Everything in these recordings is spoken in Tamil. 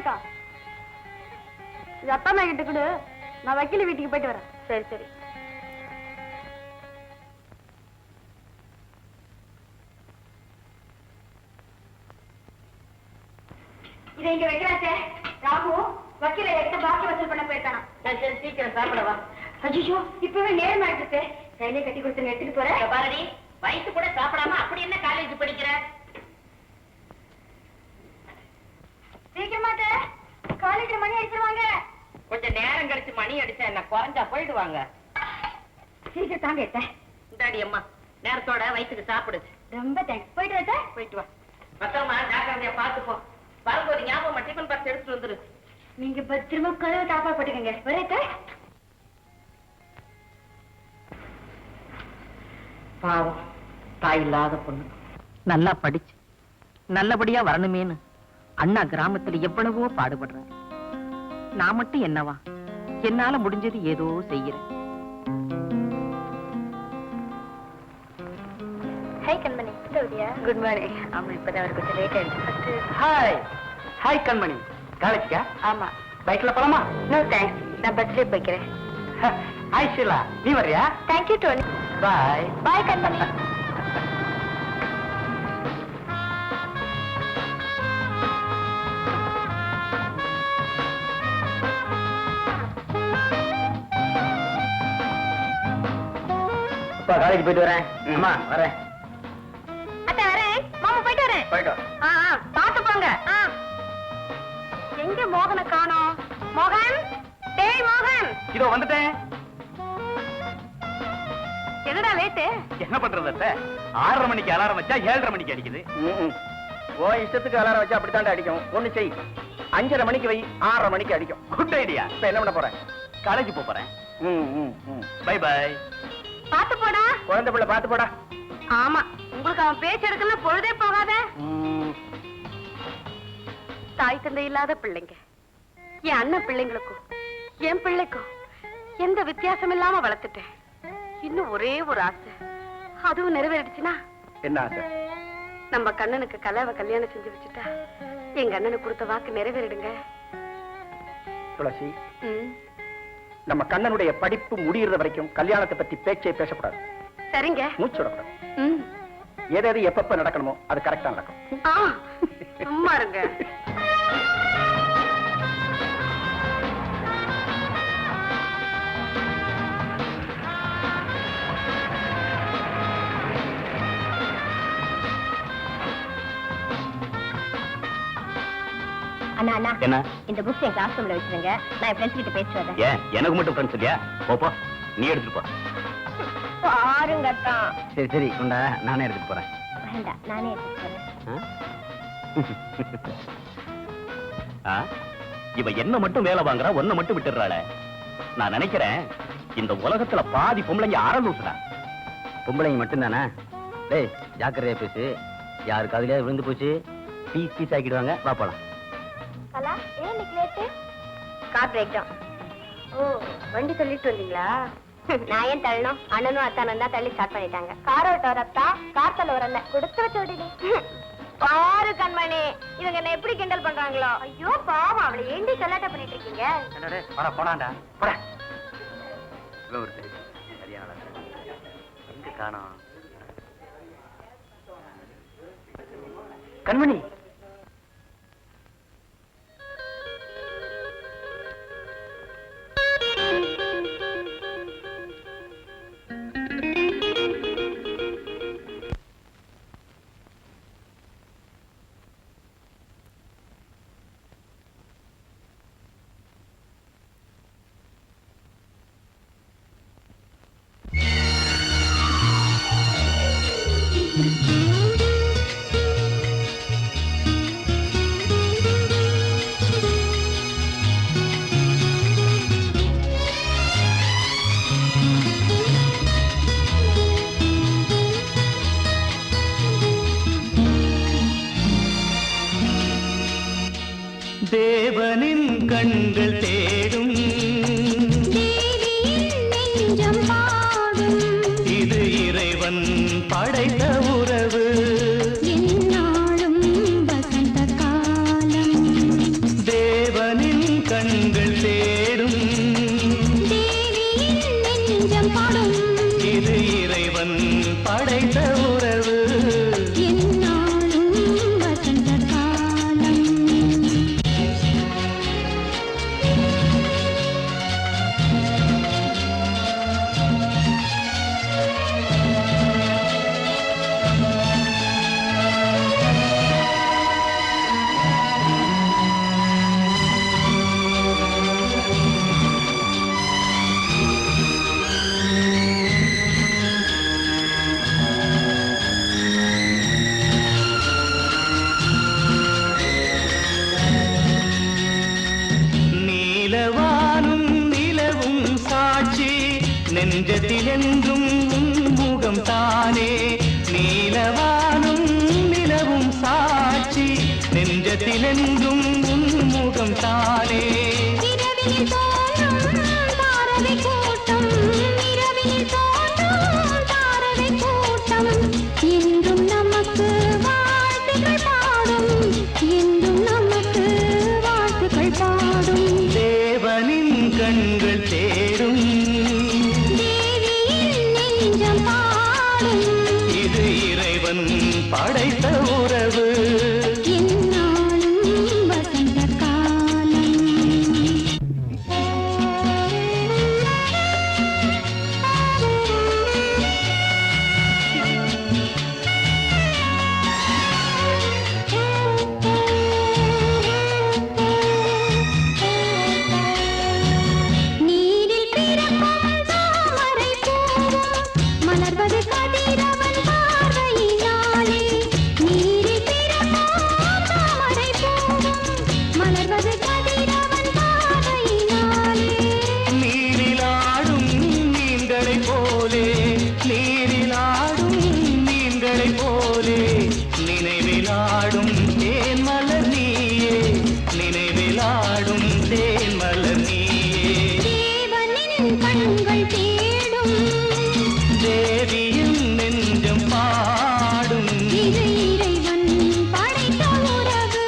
ரூபாய்க்கா? இது அப்பா அம்மா கிட்ட கொடு, நான் வக்கீல் வீட்டுக்கு போயிட்டு வரேன். சரி சரி. இதை இங்க வைக்கிறாச்சே. ராகு வக்கீல என்கிட்ட பாக்கி வசூல் பண்ண போயிருக்கானா? சரி சீக்கிரம் சாப்பிடவா. ஐயோ இப்பவே நேரம் ஆயிடுச்சு. கையிலே கட்டி கொடுத்து எடுத்துட்டு போறேன். பாரதி வயசு கூட சாப்பிடாம அப்படி என்ன காலேஜ் படிக்கிற? சீக்கிரமா காலேஜ்ல மணி அடிச்சிருவாங்க. கொஞ்சம் நேரம் கழிச்சு மணி அடிச்சா என்ன குறைஞ்சா போயிடுவாங்க. சீக்கிரம் தாங்க எடுத்த. இந்தாடி அம்மா நேரத்தோட வயிற்றுக்கு சாப்பிடு. ரொம்ப தேங்க்ஸ். போயிட்டு வச்ச. போயிட்டு வா. பத்திரமா ஜாக்கிரதையா பாத்துப்போ. வரும்போது ஞாபகம் டிஃபன் பாக்ஸ் எடுத்துட்டு வந்துரு. நீங்க பத்திரமா கதவை தாப்பா போட்டுக்கங்க. வரேத்த. பாவம் தாய் இல்லாத பொண்ணு நல்லா படிச்சு நல்லபடியா வரணுமேனு அண்ணா கிராமத்துல எவ்வளவோ பாடுபடுறாரு. நான் மட்டும் என்னவா, என்னால முடிஞ்சது ஏதோ செய்யறேன். ஹாய் கண்மணி. Good morning. ஆமா இப்பதான் அவர் கொஞ்சம் லேட் ஆயிடுச்சு. ஹாய் ஹாய் கண்மணி. காலேஜ்க்கா? ஆமா. பைக்ல போலாமா? நோ தேங்க்ஸ், நான் பஸ்லயே போய்க்கிறேன். ஹாய் ஷீலா, நீ வரியா? தேங்க்யூ டோனி. பாய். பாய் கண்மணி. காலேஜ் போயிட்டு வரேன். அம்மா வரேன். அத்தை வரேன். மாமா போயிட்டு வரேன். போயிட்டு பாத்து போங்க. எங்க மோகனை காணோம்? மோகன், டேய் மோகன். இதோ வந்துட்டேன். என்னடா லேட்டு? என்ன பண்றது அத்தை? 6:30 மணிக்கு அலாரம் வச்சா 7:30 மணிக்கு அடிக்குது. ஓ இஷ்டத்துக்கு அலாரம் வச்சா அப்படித்தாண்டா அடிக்கும். ஒண்ணு செய், 5:30 மணிக்கு வை, 6:30 மணிக்கு அடிக்கும். Good idea. இப்ப என்ன பண்ண போறேன்? காலேஜ் போறேன். Bye bye. பாத்து போடா. குழந்தை பிள்ளை பாத்து போடா. ஆமா, உங்களுக்கு அவன் பேச்சு எடுக்கணும் பொழுதே போகாத. தாய் தந்தை இல்லாத பிள்ளைங்க என் அண்ணன் பிள்ளைங்களுக்கும் என் பிள்ளைக்கும் எந்த வித்தியாசம் இல்லாம வளர்த்துட்டேன். இன்னும் ஒரே ஒரு ஆசை, அதுவும் நிறைவேறிடுச்சுன்னா. என்ன ஆசை? நம்ம கண்ணனுக்கு கலாவை கல்யாணம் செஞ்சு வச்சுட்டா எங்க அண்ணனுக்கு கொடுத்த வாக்கு நிறைவேறிடுங்க. துளசி, நம்ம கண்ணனுடைய படிப்பு முடியற வரைக்கும் கல்யாணத்தை பத்தி பேச்சே பேசக்கூடாது. சரிங்க. மூச்சு விடக்கூடாது. எது எப்பப்ப நடக்கணுமோ அது கரெக்டா நடக்கும். சும்மா இருங்க. அண்ணா அண்ணா என்ன இந்த புக்ஸ் என் கிளாஸ் ரூம்ல வச்சிருங்க. நான் என் ஃப்ரெண்ட்ஸ் கிட்ட பேசிட்டு வரேன். ஏன் எனக்கு மட்டும் ஃப்ரெண்ட்ஸ் இல்லையா? போ நீ எடுத்துட்டு போ. பாருங்க அத்தா. சரி சரி கொண்டா, நானே எடுத்துட்டு போறேன். வேண்டாம், நானே எடுத்துட்டு போறேன். இவ என்ன மட்டும் வேலை வாங்குறா, ஒன்ன மட்டும் விட்டுறாளே. நான் நினைக்கிறேன் இந்த உலகத்துல பாதி பொம்பளைங்க ஆரலூசுடா. பொம்பளைங்க மட்டும் தானே? டேய் ஜாக்கிரதையா பேசு. யாருக்கு அதுலயே விழுந்து போச்சு பீஸ் பீஸ் ஆக்கிடுவாங்க. வா போலாம். கலா, ஏன் நிக்கலேட்டு? Car break down. ஓ, வண்டி தள்ளிட்டு வந்தீங்களா? நான் ஏன் தள்ளணும்? அண்ணனும் அத்தானும் தான் தள்ளி ஸ்டார்ட் பண்ணிட்டாங்க. கார் ஓட்ட வரத்தா, கார் தள்ள வரல. கொடுத்து வச்சு ஓடிடு. பாரு கண்மணி, இவங்க என்ன எப்படி கிண்டல் பண்றாங்களோ. ஐயோ பாவம், அவளை ஏண்டி கலாட்டா பண்ணிட்டு இருக்கீங்க? என்னடே போடா போடாண்டா போடா. ஒரு சரியான எங்க காணோம் கண்மணி? தேவனின் கண்கள் தேடும் நெஞ்சம் பாடும். இது இறைவன் படைத்த உறவு. என்னாலும் வசந்த காலம். நெஞ்சத்தில் என்றும் முகம் தானே நீலவானும் நிலவும் சாட்சி நெஞ்சத்தில் என்றும் முகம் தானே என்றும் நமக்கு வாழ்த்துக்கள் பாடும் என்றும் நமக்கு வாழ்த்துக்கள் பாடும் தேவனின் கண்கள் தேடும் தேவியின் நெஞ்சம் பாடும் இது இறைவன் படைத்த உறவு என்னாலும் வசந்த காலம் நீரில் பிறக்கும் தாமரை பூவும் மலர்வது கதிரவன் பார்வையினாலே நீரில் பிறக்கும் தாமரை பூவும் மலர்வது கதிரவன் பார்வையினாலே நீரிலாடும் மீன்களைப் போலே நீரிலாடும் மீன்களைப் போலே நினைவிலாடும் தேன் மலர் நீயே நினைவிலாடும் தேன் மலர் நீயே தேவனின் கண்கள் தேடும் தேவியின் நெஞ்சம் பாடும் இது இறைவன் படைத்த உறவு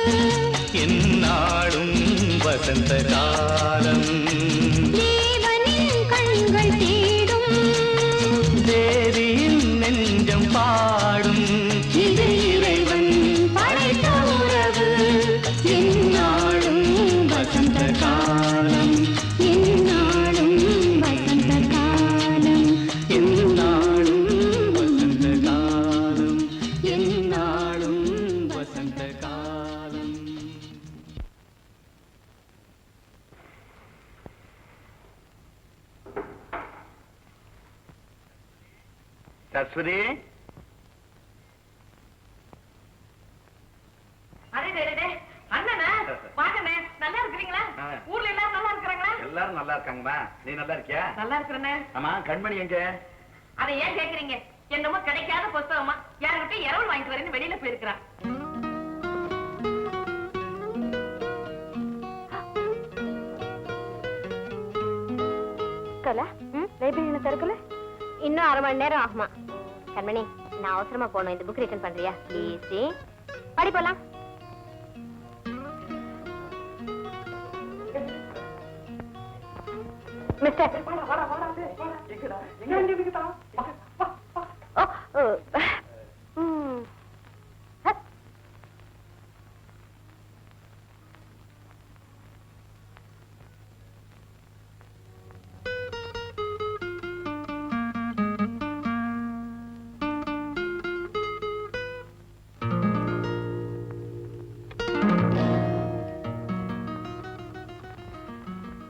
எந்நாளும் வசந்த காலம் தேவனின் கண்கள் தேடும் தேவியின் நெஞ்சம் பாடும் இது இறைவன் படைத்த உறவு எந்நாளும் வசந்த காலம் எந்நாளும் வசந்த காலம் எந்நாளும் வசந்த காலம் எந்நாளும் வசந்த காலம் சரஸ்வதி அண்ணனா வாங்கண்ணே நல்லா இருக்கிறீங்களா ஆ. ஊர்ல எல்லாரும் நல்லா இருக்கிறாங்களா எல்லாரும் நல்லா இருக்காங்கம்மா நீ நல்லா இருக்கியா நல்லா இருக்கிறேண்ணே ஆமா கண்மணி எங்க அதை ஏன் கேக்குறீங்க என்னமோ கிடைக்காத புஸ்தகமா யார்கிட்ட இரவல் வாங்கிட்டு வரேன்னு வெளியில போயிருக்கிறான் லைப்ரரி திறக்கல இன்னும் அரை மணி நேரம் ஆகுமா கண்மணி நான் அவசரமா போகணும் இந்த புக் ரிட்டர்ன் பண்றியா ப்ளீஸ் படி போலாம் மிஸ்டர்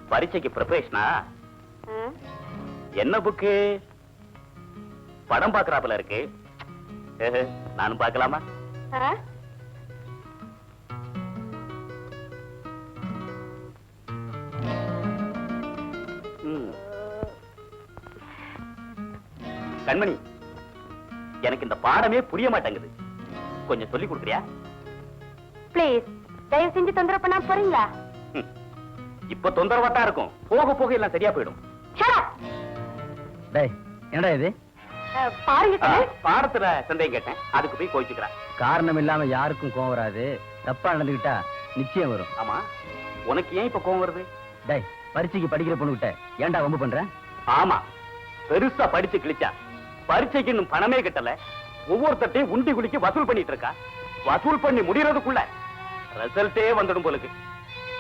பரீட்சைக்கு ப்ரிப்பரேஷனா என்ன புக்கு படம் பாக்குறாப்புல இருக்கு நானும் பார்க்கலாமா கண்மணி எனக்கு இந்த பாடமே புரிய மாட்டேங்குது கொஞ்சம் சொல்லி கொடுக்குறியா ப்ளீஸ் தயவு செஞ்சு தொந்தரவு பண்ணாம போறீங்களா இப்ப தொந்தரவாத்தான் இருக்கும் போக போக எல்லாம் சரியா போயிடும் டேய் என்னடா இது பாருங்க பாடத்துல சந்தேகம் கேட்டேன் அதுக்கு போய் கோயிச்சுக்கிறான் காரணம் இல்லாம யாருக்கும் கோவம் வராது தப்பா நடந்துகிட்டா நிச்சயம் வரும் ஆமா உனக்கு ஏன் இப்ப கோவம் வருது டேய் பரீட்சைக்கு படிக்கிற பொண்ணுகிட்ட ஏன்டா வம்பு பண்ற ஆமா பெருசா படிச்சு கிழிச்சா பரீட்சைக்கு இன்னும் பணமே கட்டல ஒவ்வொருத்தையும் உண்டி குளிக்கு வசூல் பண்ணிட்டு இருக்கா வசூல் பண்ணி முடியறதுக்குள்ள ரிசல்ட்டே வந்துடும் போலுக்கு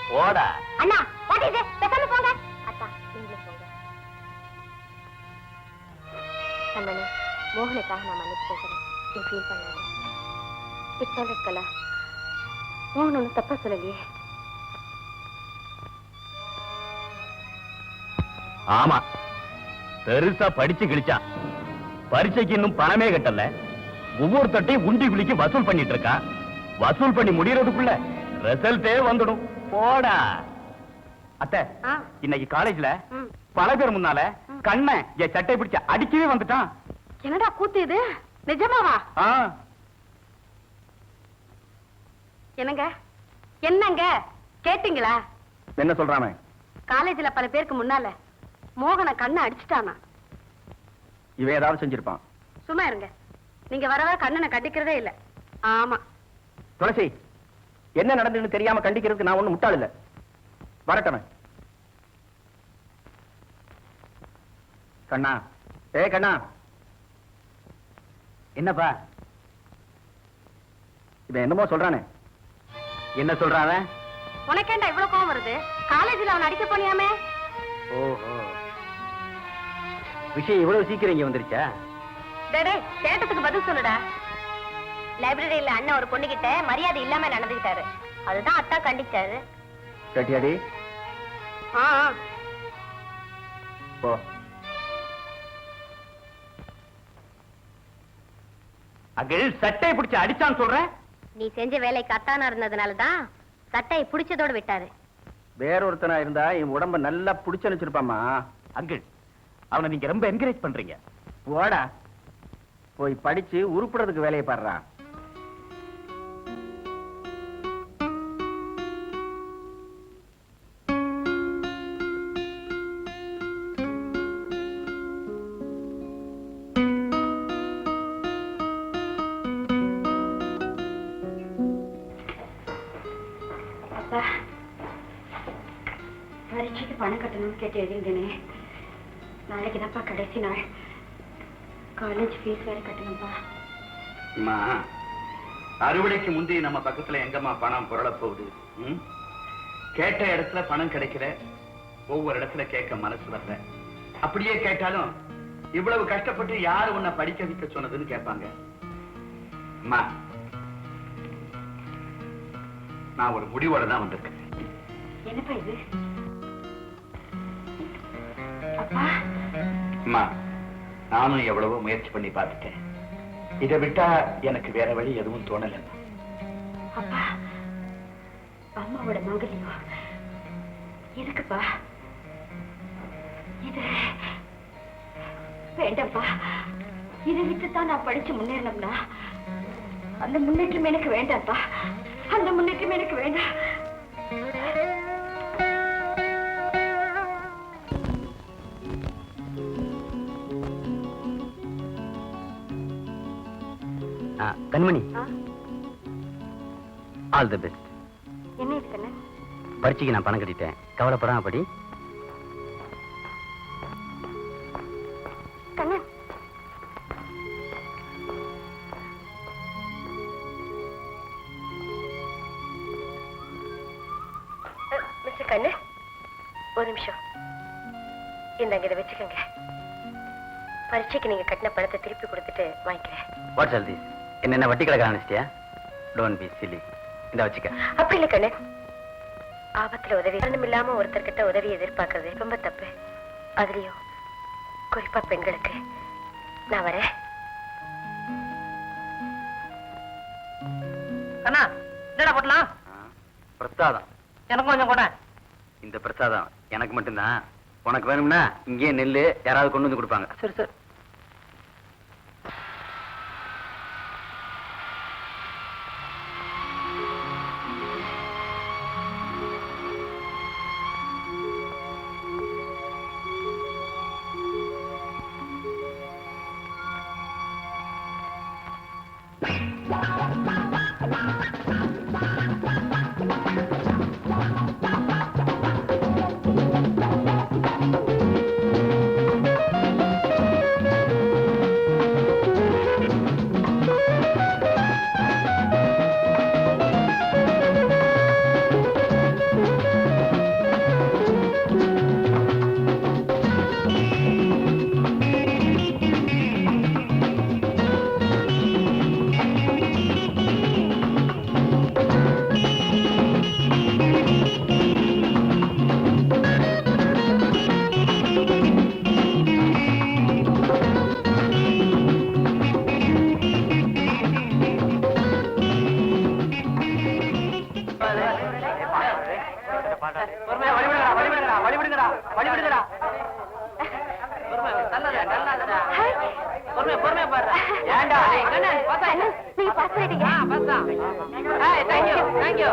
போடா அண்ணா வாட் இஸ் இட் பேசாம போங்க அத்தா நீங்களே போங்க கண்மணி மோகனுக்காக நான் மன்னிப்பு கேட்கிறேன் நீ ஃபீல் பண்ணாத இட்ஸ் ஆல் ரைட் கலா மோகன் ஒன்றும் தப்பா சொல்லலையே ஆமா பெருசா படிச்சு கிழிச்சா பரீட்சைக்கு இன்னும் பணமே கட்டல ஒவ்வொருத்தையும் உண்டி குளிக்கு வசூல் பண்ணிட்டு இருக்கா வசூல் பண்ணி முடியறதுக்குள்ள ரிசல்ட்டே வந்துடும் போடா அத்தை இன்னைக்கு காலேஜ்ல பல பேர் முன்னால கண்ணை என் சட்டை பிடிச்ச அடிக்கவே வந்துட்டான். என்னடா கூத்து இது? நிஜமாவா? என்னங்க என்னங்க கேட்டீங்களா? என்ன சொல்றானே? காலேஜ்ல பல பேருக்கு முன்னால மோகன கண்ணை அடிச்சுட்டானா. இவன் ஏதாவது செஞ்சிருப்பான். சும்மா இருங்க, நீங்க வரவா கண்ணனை கண்டிக்கிறதே இல்ல. ஆமா துளசி, என்ன நடந்ததுன்னு தெரியாம கண்டிக்கிறதுக்கு நான் ஒண்ணும் முட்டாள் இல்ல. வரட்டவன். கண்ணா, கண்ணா. என்னப்பா இவன் என்னமோ சொல்றானே? என்ன சொல்றான்? உனக்கேண்டா இவ்வளவு கோவம் வருது? காலேஜ்ல அவன் அடிக்க போனியாமே. ஓஹோ, விஷயம் இவ்வளவு சீக்கிரம் இங்க வந்துருச்சா? டேடே, கேட்டதுக்கு பதில் சொல்லுடா. லைப்ரரியில அண்ணன் ஒரு பொண்ணுகிட்ட மரியாதை இல்லாம நடந்துக்கிட்டாரு. அதுதான் அத்தா கண்டிச்சாரு. கேட்டியாடி? போ. அகில் சட்டையை பிடிச்சு அடிச்சான்னு சொல்றேன். நீ செஞ்ச வேலைக்கு அத்தானா இருந்ததுனாலதான் சட்டையை பிடிச்சதோடு விட்டாரு. வேறொருத்தனா இருந்தா என் உடம்ப நல்லா புடிச்சு வச்சிருப்பாமா. அங்கிள், அவனை நீங்க ரொம்ப என்கரேஜ் பண்றீங்க. போடா, போய் படிச்சு உருப்புறதுக்கு வேலையை பாடுறா. பரீட்சைக்கு பணம் கட்டணும்னு கேட்டு எழுதிருந்தேனே. நாளைக்கு தான்ப்பா கடைசி நாள். காலேஜ் ஃபீஸ் வேற கட்டணும்ப்பா. அம்மா, அறுவடைக்கு முந்தி நம்ம பக்கத்துல எங்கம்மா பணம் புரள போகுது? கேட்ட இடத்துல பணம் கிடைக்கல, ஒவ்வொரு இடத்துல கேட்க மனசு வரல. அப்படியே கேட்டாலும் இவ்வளவு கஷ்டப்பட்டு யாரு உன்னை படிக்க வைக்க சொன்னதுன்னு கேட்பாங்க. அம்மா, நான் ஒரு முடிவோட தான் வந்திருக்கேன். என்னப்பா இது? அப்பா, அம்மா, நானும் எவ்வளவோ முயற்சி பண்ணி பார்த்துட்டேன். இதை விட்டா எனக்கு வேற வழி எதுவும் தோணல. அப்பா, அம்மாவோட மங்கலியோ எதுக்குப்பா? இது வேண்டாம்ப்பா. இதை விட்டுத்தான் நான் படிச்சு முன்னேறணும்னா அந்த முன்னேற்றம் எனக்கு வேண்டாம்ப்பா. அந்த முன்னேற்றம் எனக்கு வேண்டாம். கண்மணி, ஆல் தி பெஸ்ட். என்ன இது கண்ணு? பரீட்சைக்கு நான் பணம் கட்டிட்டேன், கவலைப்படாம படி. கண்ணு, மிஸ்டர் கண்ணு, ஒரு நிமிஷம். இந்தாங்க, இதை வச்சுக்கோங்க. பரீட்சைக்கு நீங்க கட்டின பணத்தை திருப்பி கொடுத்துட்டு வாங்கிக்கிறேன். What's all this? என்ன வட்டி கிடக்க ஆரம்பிச்சிட்டியா? Don't be silly. இந்த வச்சுக்க. அப்படி இல்லை கண்ணு, ஆபத்துல உதவி காரணம் இல்லாம ஒருத்தர்கிட்ட உதவி எதிர்பார்க்கறது ரொம்ப தப்பு. அதுலயும் குறிப்பா பெண்களுக்கு. நான் வரேன். அண்ணா, என்னடா போட்டலாம்? பிரசாதம். எனக்கு கொஞ்சம் கூட. இந்த பிரசாதம் எனக்கு மட்டும்தான். உனக்கு வேணும்னா இங்கே நெல்லு யாராவது கொண்டு வந்து கொடுப்பாங்க. சரி சரி. பொறுமையா பாரு. ஏண்டா நீங்க பாஸ் பண்ணிட்டீங்க. தேங்க்யூ.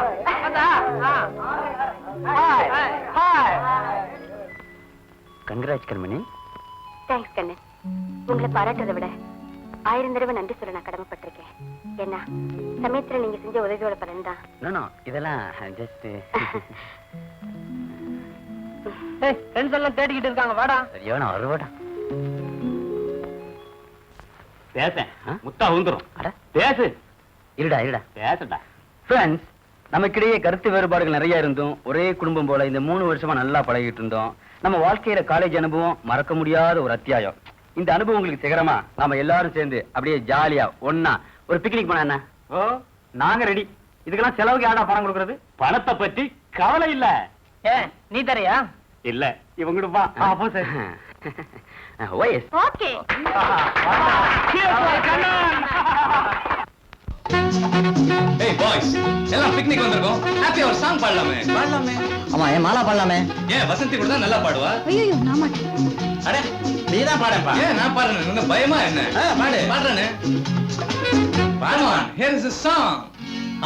கங்கராஜ் கண்மணி. தேங்க்ஸ் கண்ணன். உங்களை பாராட்டுறதை விட 1000 தடவை நன்றி சொல்ல நான் கடமைப்பட்டிருக்கேன். என்ன சமயத்துல நீங்க செஞ்ச உதவியோட பலன் தான். இதெல்லாம் ஜஸ்ட் ஃப்ரெண்ட்ஸ் எல்லாம் தேடிக்கிட்டு இருக்காங்க. வாடா. சரியா நான் வருவாடா. பேச முத்தா வந்துரும். அட பேசு. இருடா பேசுடா. ஃப்ரெண்ட்ஸ், நமக்கிடையே கருத்து வேறுபாடுகள் நிறைய இருந்தும் ஒரே குடும்பம் போல இந்த 3 வருஷமா நல்லா பழகிட்டு இருந்தோம். நம்ம வாழ்க்கையில காலேஜ் அனுபவம் மறக்க முடியாத ஒரு அத்தியாயம். இந்த அனுபவங்களுக்கு சிகரமா நாம எல்லாரும் சேர்ந்து அப்படியே ஜாலியா ஒன்னா ஒரு பிக்னிக் போனா என்ன? ஓ, நாங்க ரெடி. இதுக்கெல்லாம் செலவுக்கு யாரா பணம் கொடுக்கறது? பணத்தை பத்தி கவலை இல்ல. நீ தரையா? இல்ல இவங்கிட்டு வா. அப்போ சரி. ஓஎஸ். ஓகே. Hey boys, எல்லாம் பிக்னிக் வந்திருக்கோம். ஹாப்பி ஒரு சாங் பாடலாமே. ஆமா, ஏன் மாலா பாடலாமே? ஏன் வசந்தி கூட தான் நல்லா பாடுவா? ஐயோ நான் மாட்டேன். அட நீ தான் பாடப்பா. ஏன் நான் பாடுறேன்? உங்க பயமா என்ன? பாடு. பாடுறேனே. Come on, here is a song.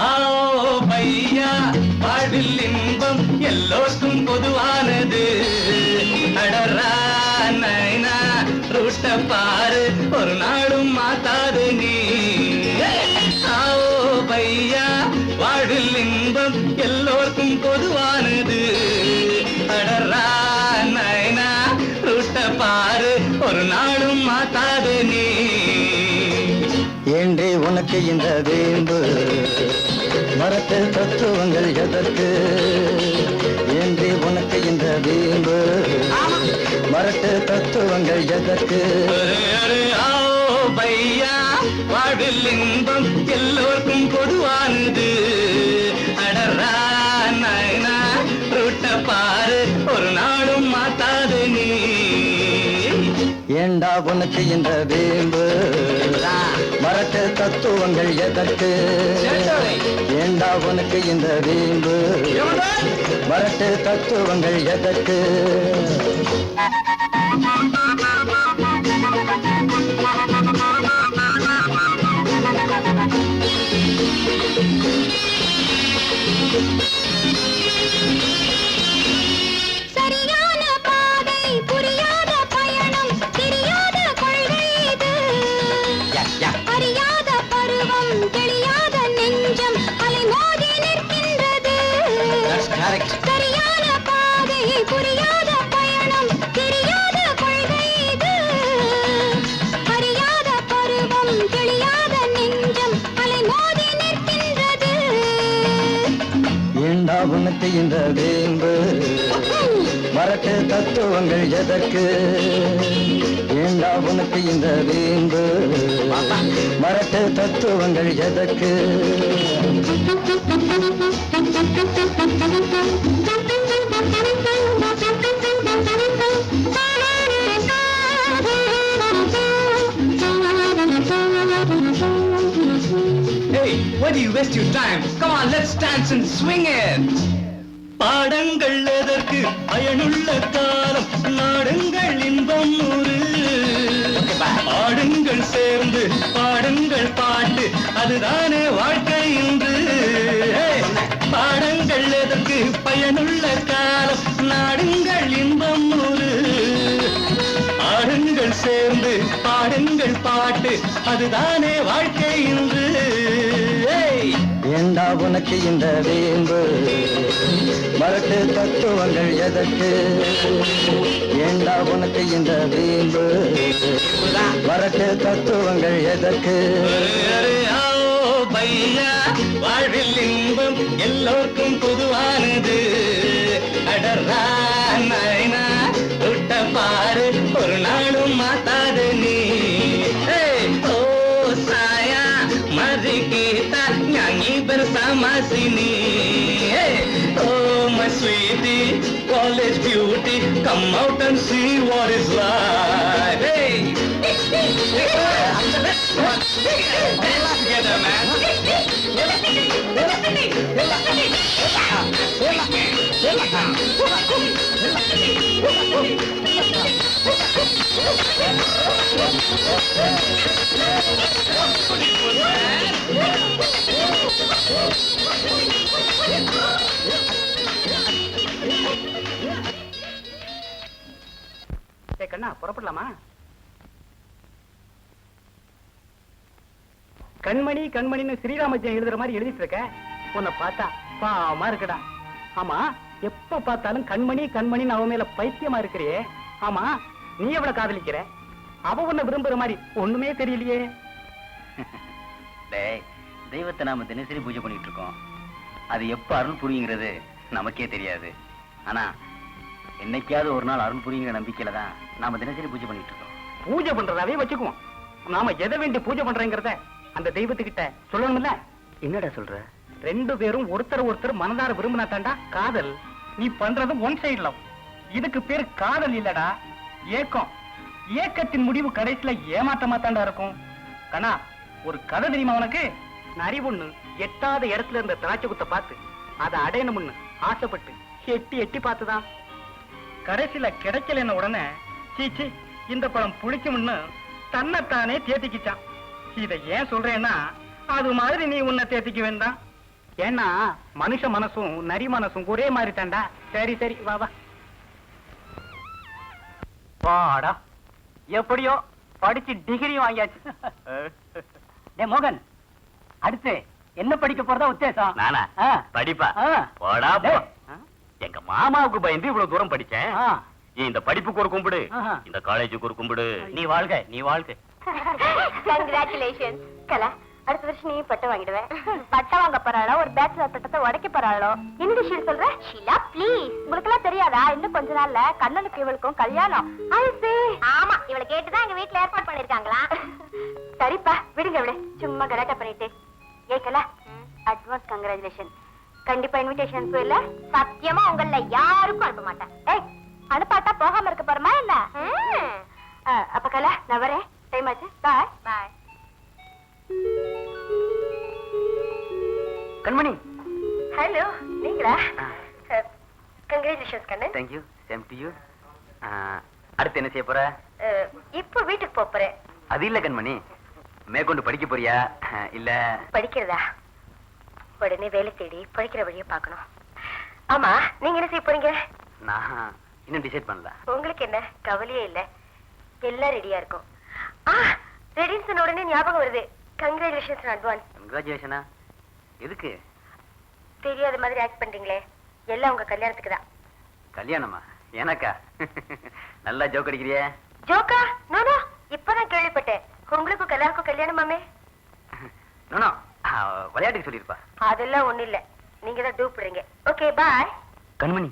ஆஓ பையா வாழ்வில் இன்பம் எல்லோருக்கும் பொதுவானது. அடரா நைனா ரூட்ட பாரு ஒரு நாளும் மாத்தாது நீ. ஆஓ பையா வாழ்வில் இன்பம் எல்லோருக்கும் பொதுவானது. அடரா நைனா ரூட்ட பாரு ஒரு நாளும் மாத்தாது நீ. ஏன்றே உனக்கு இந்த வேம்பு மரத்து தத்துவங்கள் எதற்கு? ஏன்றே உனக்கு இந்த வேம்பு மரத்து தத்துவங்கள் எதற்கு? ஆஓ பையா வாழ்வில் இன்பம் எல்லோருக்கும் பொதுவானது. அடரா நைனா ரூட்ட பாரு ஒரு நாளும் மாத்தாது நீ. ஏண்டா உனக்கு இந்த வேம்பு மரட்டு தத்துவங்கள் எதற்கு? ஏண்டா உனக்கு இந்த வேம்பு மரட்டு தத்துவங்கள் எதற்கு? சரியான பாதை புரியாத பயணம் தெரியாத கொள்கை இது. அறியாத பருவம் தெரியாத நெஞ்சம் அலைமோதி நிற்கின்றது. சரியான பாதை புரியாத பயணம் தெரியாத கொள்கை இது. அறியாத பருவம் தெரியாத நெஞ்சம் அலைமோதி நிற்கின்றது. ஏண்டா உனக்கு இந்த வேம்பு மரட்டு தத்துவங்கள் எதற்கு? ஏண்டா உனக்கு இந்த வேம்பு மரட்டு தத்துவங்கள் எதற்கு? Hey, why do you waste your time? Come on, let's dance and swing it. பாடங்கள் எதற்கு பயனுள்ள காலம் நாடுங்கள் இன்பம் நூறு. பாடுங்கள் சேர்ந்து பாடுங்கள் பாட்டு அதுதானே வாழ்க்கை இன்று. பாடங்கள் எதற்கு பயனுள்ள காலம் நாடுங்கள் இன்பம் நூறு. பாடுங்கள் சேர்ந்து பாடுங்கள் பாட்டு அதுதானே வாழ்க்கை இன்று. ஏண்டா உனக்கு இந்த வேம்பு மரட்டு தத்துவங்கள் எதற்கு? ஏண்டா உனக்கு இந்த வேம்பு மரட்டு தத்துவங்கள் எதற்கு? பையா வாழ்வில் இன்பம் எல்லோருக்கும் பொதுவானது. அடரா நைனா தொட்ட பாரு ஒரு நாளும் மாத்தாது நீ. ஓ சாயா மதி கீதா ஞானி bersama sini. Oh my sweetie, college beauty, come out and see what is life. Hey, together, man. கண்ணா புறப்படலாமா? கண்மணி கண்மணின்னு ஸ்ரீராமஜெயம் எழுதுற மாதிரி எழுதிட்டு இருக்க. உன்னை பார்த்தா பாவமா இருக்குடா. ஆமா, எப்ப பார்த்தாலும் கண்மணி கண்மணின்னு அவ மேல பைத்தியமா இருக்கிறியே. ஆமா, நீ எவ்வளவு காதலிக்கிற? அவ உன்னை விரும்புற மாதிரி ஒண்ணுமே தெரியலையே. தெய்வத்தை நாம தினசரி பூஜை பண்ணிட்டு இருக்கோம். அது எப்ப அருள் புரியுங்கிறது நமக்கே தெரியாது. ஆனா என்னைக்காவது ஒரு நாள் அருள் புரியுங்கிற நம்பிக்கையில தான் நாம தினசரி பூஜை பண்ணிட்டு இருக்கோம். பூஜை பண்றதாவே வச்சுக்குவோம். நாம எதை வேண்டி பூஜை பண்றேங்கிறத அந்த தெய்வத்துக்கிட்ட சொல்லணும்ல. என்னடா சொல்ற? ரெண்டு பேரும் ஒருத்தர் ஒருத்தர் மனதார விரும்பினா தாண்டா காதல். நீ பண்றது ஒன் சைடு லவ். இதுக்கு பேரு காதல் இல்லடா, ஏக்கம். ஏக்கத்தின் முடிவு கடைசியில ஏமாற்றமா தாண்டா இருக்கும். கண்ணா, ஒரு கதை தெரியுமா உனக்கு? நரி ஒண்ணு எட்டாத இடத்துல இருந்த திராட்சை குத்தை பார்த்து அதை அடையணும்னு ஆசைப்பட்டு எட்டி எட்டி பார்த்துதான் கடைசியில கிடைக்கலன்னு உடனே சீச்சி இந்த பழம் புளிக்கும்னு தன்னைத்தானே தேத்திக்கிச்சான். இதை ஏன் சொல்றேன்னா, அது மாதிரி நீ உன்னை தேத்திக்க வேண்டாம். ஏன்னா மனுஷ மனசும் நரி மனசும் ஒரே மாதிரி தாண்டா. சரி சரி, வா வா. வாடா, எப்படியோ படிச்சு டிகிரியும் வாங்கியாச்சு. டே மோகன், அடுத்து என்ன படிக்க போறதா உத்தேசம்? நானா? படிப்பா? போடா போ. எங்க மாமாவுக்கு பயந்து இவ்வளவு தூரம் படிச்சேன். இந்த படிப்புக்கு ஒரு கும்பிடு, இந்த காலேஜுக்கு ஒரு கும்பிடு. நீ வாழ்க, நீ வாழ்க. கங்க்ராச்சுலேஷன். கலா, அடுத்த வருஷம் நீ பட்டம் வாங்கிடுவேன். பட்டம் வாங்க போறாளோ, ஒரு பேச்சுலர் பட்டத்தை உடைக்க போறாளோ? என்ன விஷயம் சொல்ற? ஷீலா ப்ளீஸ், உங்களுக்கு எல்லாம் தெரியாதா? இன்னும் கொஞ்ச நாள்ல கண்ணனுக்கு இவளுக்கும் கல்யாணம். ஆமா, இவளை கேட்டுதான் எங்க வீட்டுல ஏற்பாடு பண்ணிருக்காங்களா? சரிப்பா, விடுங்க இவளை சும்மா கலாட்டா பண்ணிட்டு. ஏக்கலா, அட்வான்ஸ் கங்க்ராச்சுலேஷன். கண்டிப்பா இன்விடேஷன் அனுப்புவில்ல? சத்தியமா உங்கள யாருக்கும் அனுப்ப மாட்டேன். ஏய், அனுப்பாட்டா போகாம இருக்க போறமா என்ன? அப்ப கலா, நான் வரேன். டைம் ஆச்சு. பாய் பாய். கண்மணி. ஹலோ, நீங்களா? Congratulations Kannan. Thank you. Same to you. அடுத்து என்ன செய்ய போற? இப்போ வீட்டுக்கு போறேன். அது இல்ல கண்மணி, மேற்கொண்டு படிக்க போறியா இல்ல? படிக்கிறதா? உடனே வேலை தேடி படிக்கிற வழியை பார்க்கணும். ஆமா, நீங்க என்ன செய்ய போறீங்க? நான் இன்னும் டிசைட் பண்ணல. உங்களுக்கு என்ன கவலையே இல்ல, எல்லாம் ரெடியா இருக்கும். ரெடின்னு சொன்ன உடனே ஞாபகம் வருது. Congratulations advance. கங்க்ராச்சுலேஷனா? எதுக்கு? தெரியாத மாதிரி ஆக்ட் பண்றீங்களே, எல்லாம் உங்க கல்யாணத்துக்கு தான். கல்யாணமா? எனக்கா? நல்லா ஜோக் அடிக்கிறியே. ஜோக்கா? நோ, இப்பதான் கேள்விப்பட்டேன். உங்களுக்கும் கல்யாணுக்கும் கல்யாணமாமே? நோ, விளையாட்டுக்கு சொல்லிருப்பா. அதெல்லாம் ஒண்ணு இல்ல, நீங்க தான் டூப்புறீங்க. Okay bye. கண்மணி,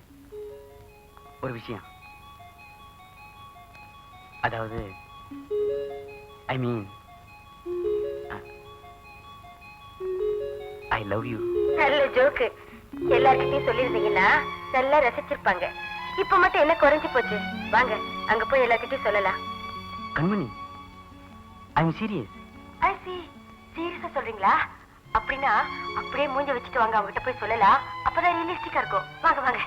ஒரு விஷயம். அதாவது ஐ மீன் ஐ லவ் யூ. நல்ல ஜோக்கு. எல்லார்கிட்டயும் சொல்லிருந்தீங்கன்னா நல்லா ரசிச்சிருப்பாங்க. இப்ப மட்டும் என்ன குறைஞ்சு போச்சு? வாங்க, அங்க போய் எல்லார்கிட்டயும் சொல்லலாம். கண்மணி, ஐ அம் சீரியஸ். ஐ சி. சீரியஸா சொல்றீங்களா? அப்படின்னா அப்படியே மூஞ்ச வச்சுட்டு வாங்க, அவங்ககிட்ட போய் சொல்லலாம். அப்பதான் ரியலிஸ்டிக்கா இருக்கும். வாங்க வாங்க.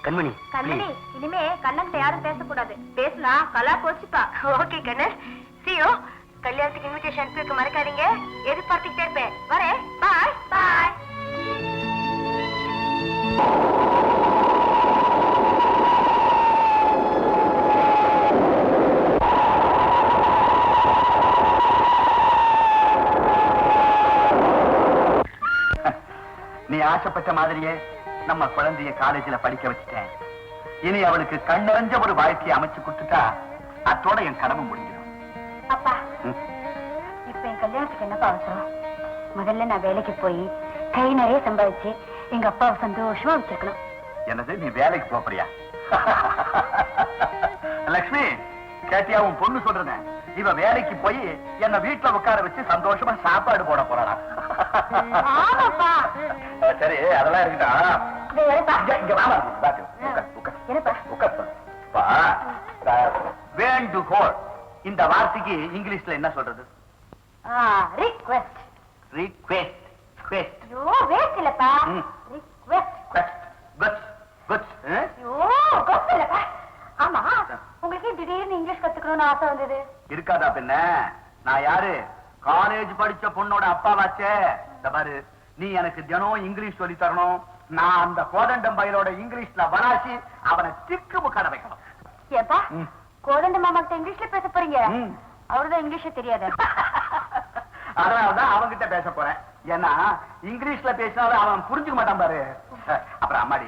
கண்மணி, கண்ணனி, இனிமே கண்ணன்கிட்ட யாரும் பேசக்கூடாது. பேசினா கலா போச்சுப்பா. Okay Kannan, see you. கல்யாணத்துக்கு இன்விடேஷன் அனுப்பி மறக்காதீங்க. எதிர்பார்த்துக்கிட்டே இருப்பேன். வரேன். பாய் பாய். நீ ஆசைப்பட்ட மாதிரியே நம்ம குழந்தைய காலேஜ்ல படிக்க வச்சுட்டேன். இனி அவளுக்கு கண்ணறிஞ்ச ஒரு வாழ்க்கையை அமைச்சு கொடுத்துட்டா அத்தோட என் கடமை முடிஞ்சிடும். அப்பா, இப்ப என் கல்யாணத்துக்கு என்னப்பா அவசரம்? முதல்ல நான் வேலைக்கு போய் கை நிறைய சம்பாதிச்சு எங்க அப்பாவை சந்தோஷமா வச்சிருக்கணும். என்னது, நீ வேலைக்கு போறியா? லட்சுமி, கேட்டியா உன் பொண்ணு சொல்றத? இவ வேலைக்கு போய் என்ன வீட்டுல உட்கார வச்சு சந்தோஷமா சாப்பாடு போட போறாளா? ஆமாப்பா. சரி, அதெல்லாம் இருக்கா. வேண்டுகோள், இந்த வார்த்தைக்கு இங்கிலீஷ்ல என்ன சொல்றது? ரிக்வெஸ்ட். ரிக்வெஸ்ட். ஐயோ, வேஸ்ட் இல்லப்பா. ரிக்வெஸ்ட். ஐயோ, இல்லப்பா. ஆமா, உங்களுக்கு திடீர்னு இங்கிலீஷ் கத்துக்கணும்னு ஆசை வந்தது? இருக்காதா பின்ன? நான் யாரு? காலேஜ் படிச்ச பொண்ணோட அப்பாவாச்சே. இந்த பாரு, நீ எனக்கு தினம் இங்கிலீஷ் சொல்லி தரணும். நான் அந்த கோதண்டம் பையலோட இங்கிலீஷ்ல வராசி அவனை திக்கு முக்காட வைக்கணும். ஏப்பா கோதண்ட மாமா கிட்ட இங்கிலீஷ்ல பேச போறீங்க? அவருதான் இங்கிலீஷ் தெரியாது. அதனாலதான் அவன்கிட்ட பேச போறேன். ஏன்னா இங்கிலீஷ்ல பேசினாலும் அவன் புரிஞ்சுக்க மாட்டான் பாரு. அப்புறம் அம்மாடி,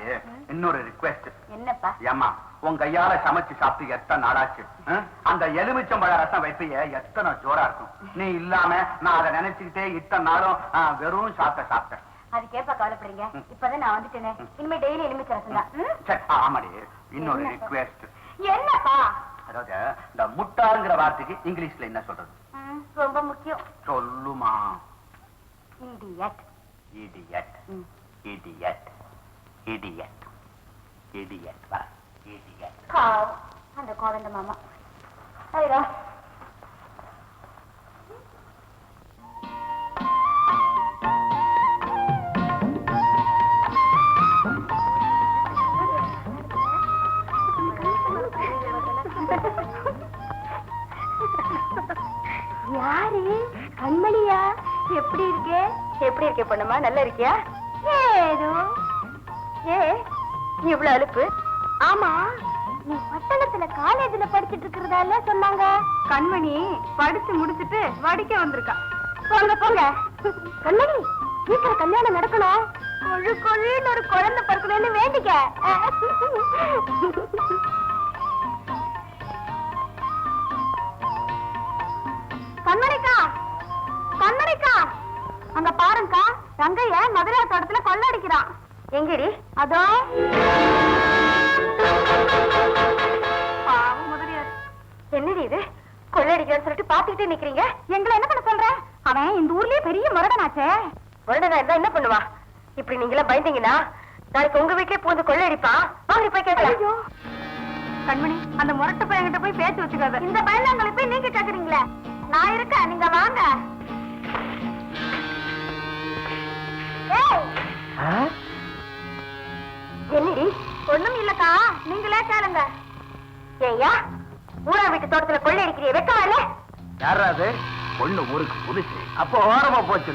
இன்னொரு ரிக்வெஸ்ட். என்னப்பா? ஏம்மா, உன் கையால சமைச்சு சாப்பிட்டு எத்தனை நாளாச்சு? அந்த எலுமிச்சம்பழ ரசம் வைப்பைய எத்தனை ஜோரா இருக்கும். நீ இல்லாம நான் அதை நினைச்சுக்கிட்டே இத்தனை நாளும் வெறும் சாப்பிட்டேன். அது கேப்பா கவலைப்படுறீங்க. இப்பதான் நான் வந்துட்டேனே, இனிமே டெய்லி எலுமிச்சை ரசம் தான். ஆமாடி, இன்னொரு ரிக்வெஸ்ட். என்னப்பா? அதாவது இந்த முட்டாளுங்கிற வார்த்தைக்கு இங்கிலீஷ்ல என்ன சொல்றது? ரொம்ப முக்கியம். சொல்லுமா. Idiot. Idiot. Idiot. Idiot. Idiot. வா. இடியட். அந்த கோதண்ட மாமா. ஐயா யாரு? கண்மணியா? எப்படி இருக்கே? எப்படி இருக்கே பொண்ணுமா? நல்லா இருக்கியா? ஏதோ. ஏ இவ்வளவு அலுப்பு? ஆமா, நீ பட்டணத்துல காலேஜ்ல படிச்சிட்டு இருக்கிறதால சொன்னாங்க. கண்மணி படிச்சு முடிச்சிட்டு வடிக்க வந்திருக்கா. போங்க போங்க. கண்மணி, சீக்கிரம் கல்யாணம் நடக்கணும். கொழு கொழுன்னு ஒரு குழந்தை பிறக்கணும்னு வேண்டிக்க. கண்மணிக்கா, கண்மணிக்கா, அங்க பாருங்கக்கா, ரங்கைய மதுரை தோட்டத்துல கொள்ளடிக்கிறான். எங்கடி? அதோ. என்னடி இது? கொள்ளடிக்கிறான்னு சொல்லிட்டு பாத்துக்கிட்டே நிக்கிறீங்க. எங்களை என்ன பண்ண சொல்ற? அவன் இந்த ஊர்லயே பெரிய முரடனாச்சே. முரடனா இருந்தா என்ன பண்ணுவா? இப்படி நீங்களா பயந்தீங்கன்னா நாளைக்கு உங்க வீட்லயே பூந்து கொள்ளடிப்பான். வாங்க போய் கேட்கலாம். கண்மணி, அந்த முரட்டு பையன்கிட்ட போய் பேச்சு வச்சுக்காத. இந்த பயந்தாங்களை போய் நீங்க கேக்குறீங்களே. நான் இருக்கேன், நீங்க வாங்க. என்னடி? ஒண்ணும் இல்லக்கா, நீங்களே கேளுங்க. ஏய்யா, ஊரா வீட்டு தோட்டத்துல கொள்ளை அடிக்கிறிய வெக்கமா இல்ல? யாராவது? பொண்ணு ஊருக்கு புதுசு, அப்போ ஓரமா போச்சு.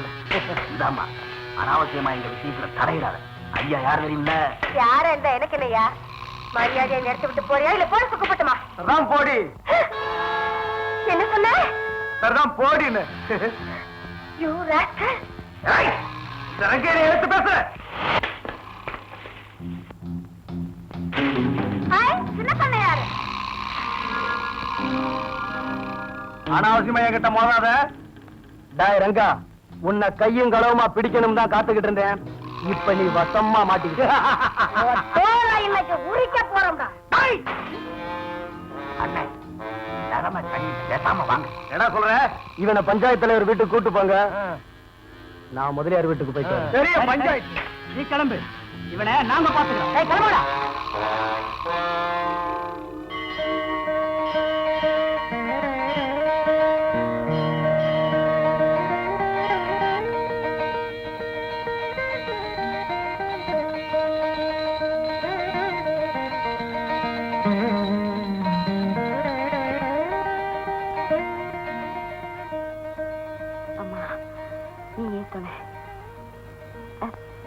இதாமா, அனாவசியமா எங்க விஷயத்துல தடையிடாத. ஐயா யார் தெரியுமில்ல? யாரா இருந்தா எனக்கு இல்லையா? மரியாதையை நிறுத்தி விட்டு போறியா இல்ல போட சுக்கப்பட்டுமா? சரிதான் போடி. என்ன சொன்ன? சரிதான் போடின்னு. You rascal. எடுத்து பேச. சின்ன பண்ணையாரு. அனாவசியமா என்கிட்ட மோதாத. டாய் ரங்கா, உன்னை கையும் களவுமா பிடிக்கணும் தான் காத்துக்கிட்டு இருந்தேன். இப்ப நீ வசமா மாட்டிக்கிட்ட. இன்னைக்கு உரிக்க போறோம்டா. அண்ணன் நிறம தண்ணி பேசாம வாங்க. என்ன சொல்ற? இவனை பஞ்சாயத்து தலைவர் வீட்டுக்கு கூட்டு போங்க. நான் முதலியார் வீட்டுக்கு போயிட்டு பெரிய பஞ்சாயத்து. நீ கிளம்பு, இவனை நாங்க பாத்துக்கிறோம். கிளம்புடா.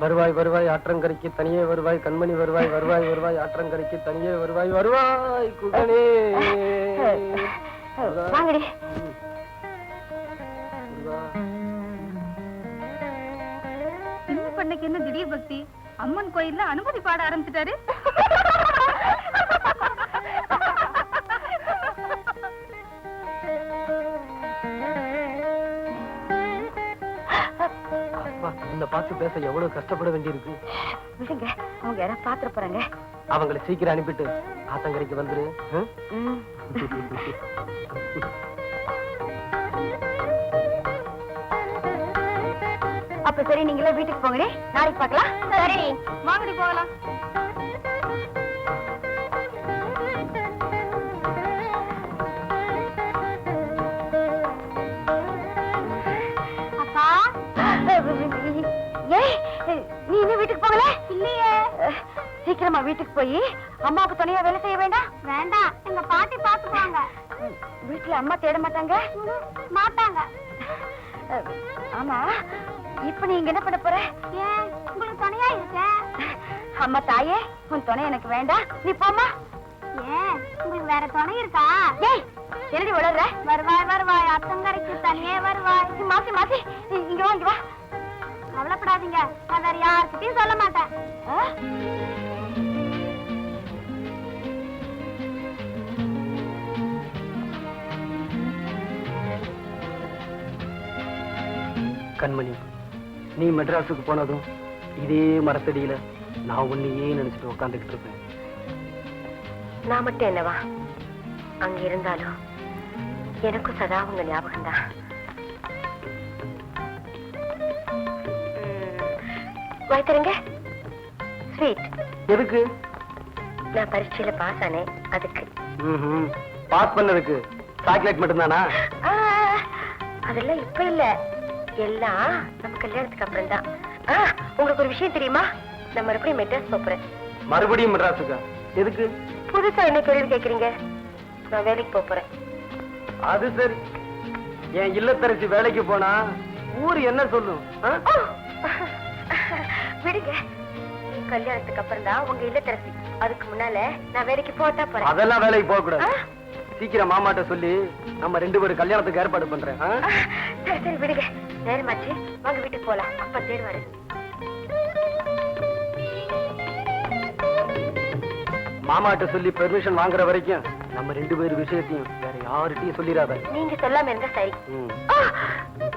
வருவாய் வருவாய் ஆற்றங்கரைக்கு தனியே வருவாய் கண்மணி வருவாய் வருவாய் வருவாய் ஆற்றங்கரைக்கு தனியே வருவாய் வருவாய் குகனே. வாங்கடி. சின்ன பண்ணைக்கு என்ன திடீர் பக்தி? அம்மன் கோயில்ல அனுமதி பாட ஆரம்பிச்சிட்டாரு. இந்த பார்த்து பேச எவ்வளவு கஷ்டப்பட வேண்டியிருக்கு. விடுங்க, அவங்க யாராவது பாத்துற போறாங்க. அவங்களை சீக்கிரம் அனுப்பிட்டு ஆத்தங்கரைக்கு வந்துரு. அப்ப சரி, நீங்களே வீட்டுக்கு போங்கடி. நாளைக்கு பார்க்கலாம். சரி, வாங்கடி போகலாம். அப்பா, ஏய் நீ இன்னும் வீட்டுக்கு போகல? இல்லையே. சீக்கிரமா வீட்டுக்கு போய் அம்மாவுக்கு துணையா வேலை செய்ய வேண்டாம்? வேண்டாம், எங்க பாட்டி பாத்துக்குவாங்க. வீட்டுல அம்மா தேட மாட்டாங்க? மாட்டாங்க. ஆமா, இப்ப நீங்க என்ன பண்ண போற? ஏன், உங்களுக்கு துணையா இருக்கேன். அம்மா தாயே, உன் துணை எனக்கு வேண்டாம், நீ போமா. ஏன், உங்களுக்கு வேற துணை இருக்கா? ஏய், என்னடி வளர்ற? வருவாய் வருவாய், அத்தங்கரைக்கு தனியே வருவாய். மாசி மாசி, இங்க வா இங்க வா. கவலைப்படாதீங்க, நான் வேற யாருக்கிட்டையும் சொல்ல மாட்டேன். கண்மணி, நீ மெட்ராஸுக்கு போனதும் இதே மரத்தடியில நான் உன்னையே நினைச்சிட்டு உட்காந்துக்கிட்டு இருப்பேன். நான் மட்டும் என்னவா, அங்க இருந்தாலும் எனக்கும் சதா உங்க ஞாபகம் தான். வாய்த்தருங்க. ஸ்வீட். எதுக்கு? நான் பரீட்சையில பாஸ் ஆனேன், அதுக்கு. பாஸ் பண்ணதுக்கு சாக்லேட் மட்டும்தானா? அதெல்லாம் இப்ப இல்ல, எல்லாம் நம்ம கல்யாணத்துக்கு அப்புறம் தான். உங்களுக்கு ஒரு விஷயம் தெரியுமா? நான் மறுபடியும் மெட்ராஸ் போறேன். மறுபடியும் மெட்ராஸுக்கா? எதுக்கு? புதுசா என்ன கேள்வி கேக்குறீங்க? நான் வேலைக்கு போறேன். அது சரி. என் இல்லத்தரசி வேலைக்கு போனா ஊர் என்ன சொல்லும்? விடுங்க, கல்யாணத்துக்கு அப்புறம் தான் உங்க இல்லத்தரசி. அதுக்கு முன்னால நான் வேலைக்கு போட்டா போறேன். அதெல்லாம் வேலைக்கு போக கூடாது. சீக்கிரம் மாமாட்ட சொல்லி நம்ம 2 பேரும் கல்யாணத்துக்கு ஏற்பாடு பண்றேன். சரி சரி விடுங்க, நேரமாச்சு, வாங்க வீட்டுக்கு போலாம். அப்பா தேர்வாரு. மாமாட்ட சொல்லி பெர்மிஷன் வாங்குற வரைக்கும் நம்ம 2 பேர் விஷயத்தையும் வேற யார்கிட்டயும் சொல்லிடாத. நீங்க சொல்லாம இருந்தா சரி.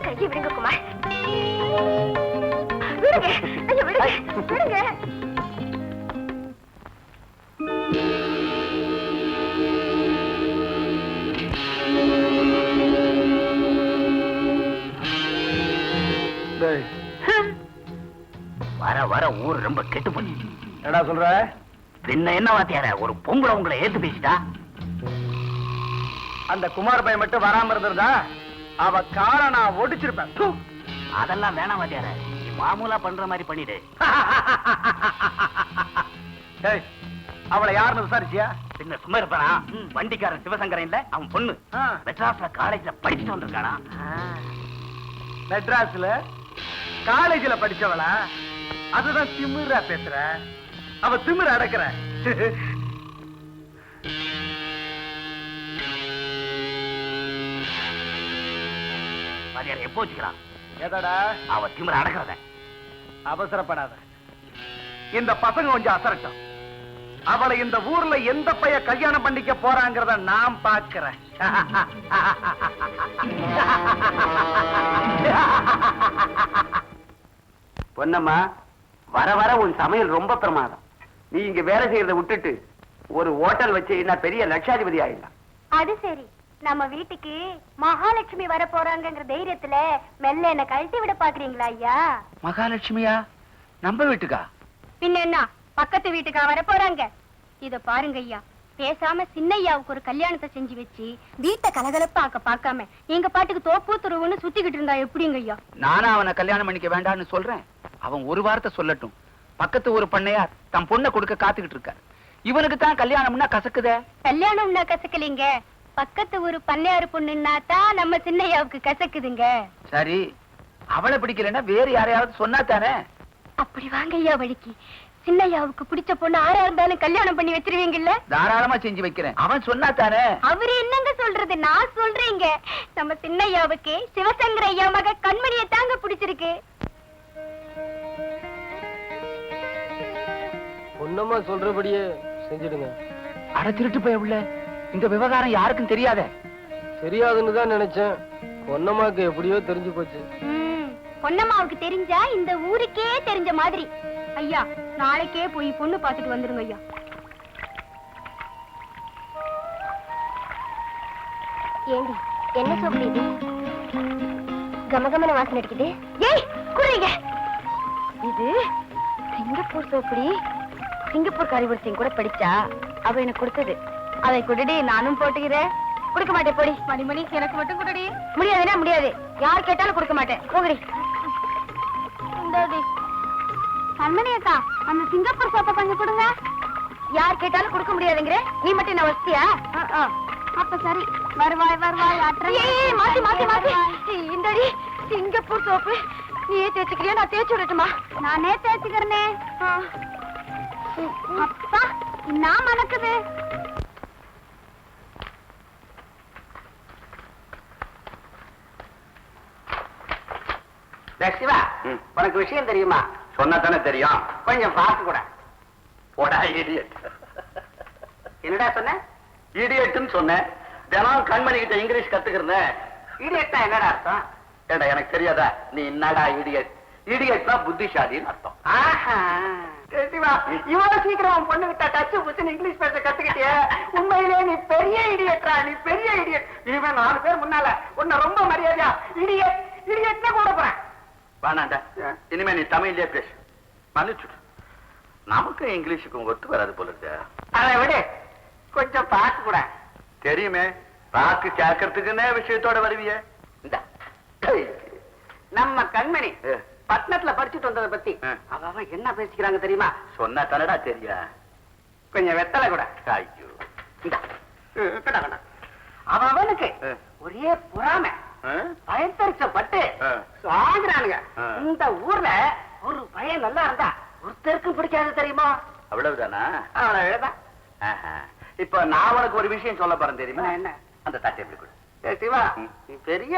கையை விடுங்க குமார். விடுங்க, ஐயோ விடுங்க, விடுங்க. வர வர ஊர் ரொம்ப கெட்டு போச்சு. என்னடா சொல்ற? பின்ன என்ன வாத்தியார, ஒரு பொம்பளை உங்களை ஏத்து பேசிட்டா? அந்த குமார் பையன் மட்டும் வராம இருந்திருந்தா அவ கார நான் ஒடிச்சிருப்பேன். அதெல்லாம் வேணாம் வாத்தியார, நீ மாமூலா பண்ற மாதிரி பண்ணிடு. அவளை யாருன்னு விசாரிச்சியா? பின்ன சும்மா இருப்பானா? வண்டிக்காரன் சிவசங்கரன் இல்ல, அவன் பொண்ணு மெட்ராஸ்ல காலேஜ்ல படிச்சுட்டு வந்திருக்கானா. மெட்ராஸ்ல காலேஜ்ல படிச்சவளா? அதுதான் திமிரா பேசுற. அவ திமிர அடக்குற. வாத்தியார் எப்போ வச்சுக்கிறான்? எதடா அவ திமிர அடக்குறத. அவசரப்படாத, இந்த பசங்க கொஞ்சம் அசரட்டும். அவளை இந்த ஊர்ல எந்த பைய கல்யாணம் பண்ணிக்க போறாங்கிறத நான் பாக்குறேன். பொன்னம்மா, வர வர உன் சமையல் ரொம்ப பிரமாதம். நீ இங்க வேலை செய்யறதை விட்டுட்டு ஒரு ஹோட்டல் வச்சு நான் பெரிய லட்சாதிபதி ஆயிடலாம். அது சரி, நம்ம வீட்டுக்கு மகாலட்சுமி வர போறாங்கிற தைரியத்துல மெல்ல என்ன கழட்டி விட பாக்குறீங்களா ஐயா? மகாலட்சுமியா? நம்ம வீட்டுக்கா? பின்ன என்ன, பக்கத்து வீட்டுக்கா வர போறாங்க? இத பாருங்க ஐயா, பேசாம சின்னையாவுக்கு ஒரு கல்யாணத்தை செஞ்சு வச்சு வீட்டை கலகலப்பாக்க பார்க்காம எங்க பாட்டுக்கு தோப்பு துருவுன்னு சுத்திக்கிட்டு இருந்தா எப்படிங்க ஐயா? நானா அவனை கல்யாணம் பண்ணிக்க வேண்டாம்னு சொல்றேன். அவன் ஒரு வார்த்தை சொல்லட்டும். பக்கத்து ஒரு பண்ணையார் தன் பொண்ணை கொடுக்க காத்துக்கிட்டு இருக்கார். இவனுக்கு தான் கல்யாணம்னா கசக்குதே. கல்யாணம்னா கசக்கலீங்க, பக்கத்து ஒரு பண்ணையாரு பொண்ணுன்னா தான் நம்ம சின்னையாவுக்கு கசக்குதுங்க. சரி, அவளை பிடிக்கலன்னா வேற யாரையாவது சொன்னா தானே? அப்படி வாங்க ஐயா வழிக்கு. சின்னையாவுக்கு பிடிச்ச பொண்ணு ஆரா இருந்தாலும் கல்யாணம் பண்ணி வச்சிருவீங்கல்ல? தாராளமா செஞ்சு வைக்கிறேன். அவன் சொன்னா தானே? அவரு என்னங்க சொல்றது, நான் சொல்றேங்க. நம்ம சின்னையாவுக்கு சிவசங்கர ஐயா மக கண்மணியை தாங்க பிடிச்சிருக்கு. பொன்னம்மா சொல்றபடியே செஞ்சிடுங்க. அட திருட்டு போய் உள்ள, இந்த விவகாரம் யாருக்கும் தெரியாத. தெரியாதுன்னு தான் நினைச்சேன். பொன்னம்மாக்கு எப்படியோ தெரிஞ்சு போச்சு. பொன்னம்மாவுக்கு தெரிஞ்சா இந்த ஊருக்கே தெரிஞ்ச மாதிரி. ஐயா, நாளைக்கே போய் பொண்ணு பார்த்துட்டு வந்துருங்க ஐயா. ஏண்டி, என்ன சோப்பு இது? கமகமன வாசனை இருக்குது. ஏய் குடிங்க, இது சிங்கப்பூர் சோப்புடி. சிங்கப்பூர் கறிவரிசையும் கூட படிச்சா அவ எனக்கு கொடுத்தது. அதை குடிடி, நானும் போட்டுக்கிறேன். கொடுக்க மாட்டேன் போடி. மணிமணி, எனக்கு மட்டும் குடிடி. முடியாதுன்னா முடியாது, யார் கேட்டாலும் கொடுக்க மாட்டேன். போகடி. கண்மணி அக்கா, அந்த சிங்கப்பூர் சோப்பை கொஞ்சம் கொடுங்க. யார் கேட்டாலும் கொடுக்க முடியாதுங்கிற நீ மட்டும் என்ன வசதியா? அப்ப சரி, வருவாய் வருவாய். மாத்தி மாத்தி மாத்தி இந்தடி சிங்கப்பூர் சோப்பு. நீயே தேய்ச்சிக்கிறியா, நான் தேய்ச்சி விடட்டுமா? நானே தேய்ச்சிக்கிறேனே. அப்பா நான் மணக்குது. சிவா, உனக்கு விஷயம் தெரியுமா? சொன்னா தானே தெரியும். கொஞ்சம் பார்த்து கூட. போடா இடியட். என்னடா சொன்ன? இடியட்னு சொன்னேன். தினம் கண்மணி கிட்ட இங்கிலீஷ் கத்துக்கிறேன். இடியட்னா என்னடா அர்த்தம்? ஏடா எனக்கு தெரியாதா? நீ என்னடா இடியட்? இடியட்னா புத்திசாலின்னு அர்த்தம். ஆஹா, சிவா, இவ்வளவு சீக்கிரம் பொண்ணு கிட்ட டச்சு புச்சுன்னு இங்கிலீஷ் பேச கத்துக்கிட்டிய. உண்மையிலே நீ பெரிய இடியட்ரா. நீ பெரிய இடியட். இவன் 4 பேர் முன்னால உன்னை ரொம்ப மரியாதையா இடியட் இடியட்னா கூட போறேன். வேணாண்டா, இனிமே நீ தமிழ்லயே பேசு. மன்னிச்சுடு. நமக்கு இங்கிலீஷுக்கும் ஒத்து வராது போல இருக்கு. அதை விட கொஞ்சம் பார்த்து கூட. தெரியுமே, பாக்கு கேட்கறதுக்குன்னே விஷயத்தோட வருவிய. நம்ம கண்மணி பட்டணத்துல படிச்சுட்டு வந்ததை பத்தி அவ என்ன பேசிக்கிறாங்க தெரியுமா? சொன்னா தனடா தெரியா. கொஞ்சம் வெத்தலை கூட. ஐயோ, அவனுக்கு ஒரே பொறாமை, பயத்தரிச்சப்பட்டு சாகுறானுங்க. இந்த ஊர்ல ஒரு பையன் நல்லா இருந்தா ஒருத்தருக்கும் பிடிக்காது தெரியுமா? அவ்வளவுதானா? அவ்வளவுதான். இப்ப நான் உனக்கு ஒரு விஷயம் சொல்ல போறேன் தெரியுமா? என்ன? அந்த தட்டை எப்படி கொடு. சிவா, நீ பெரிய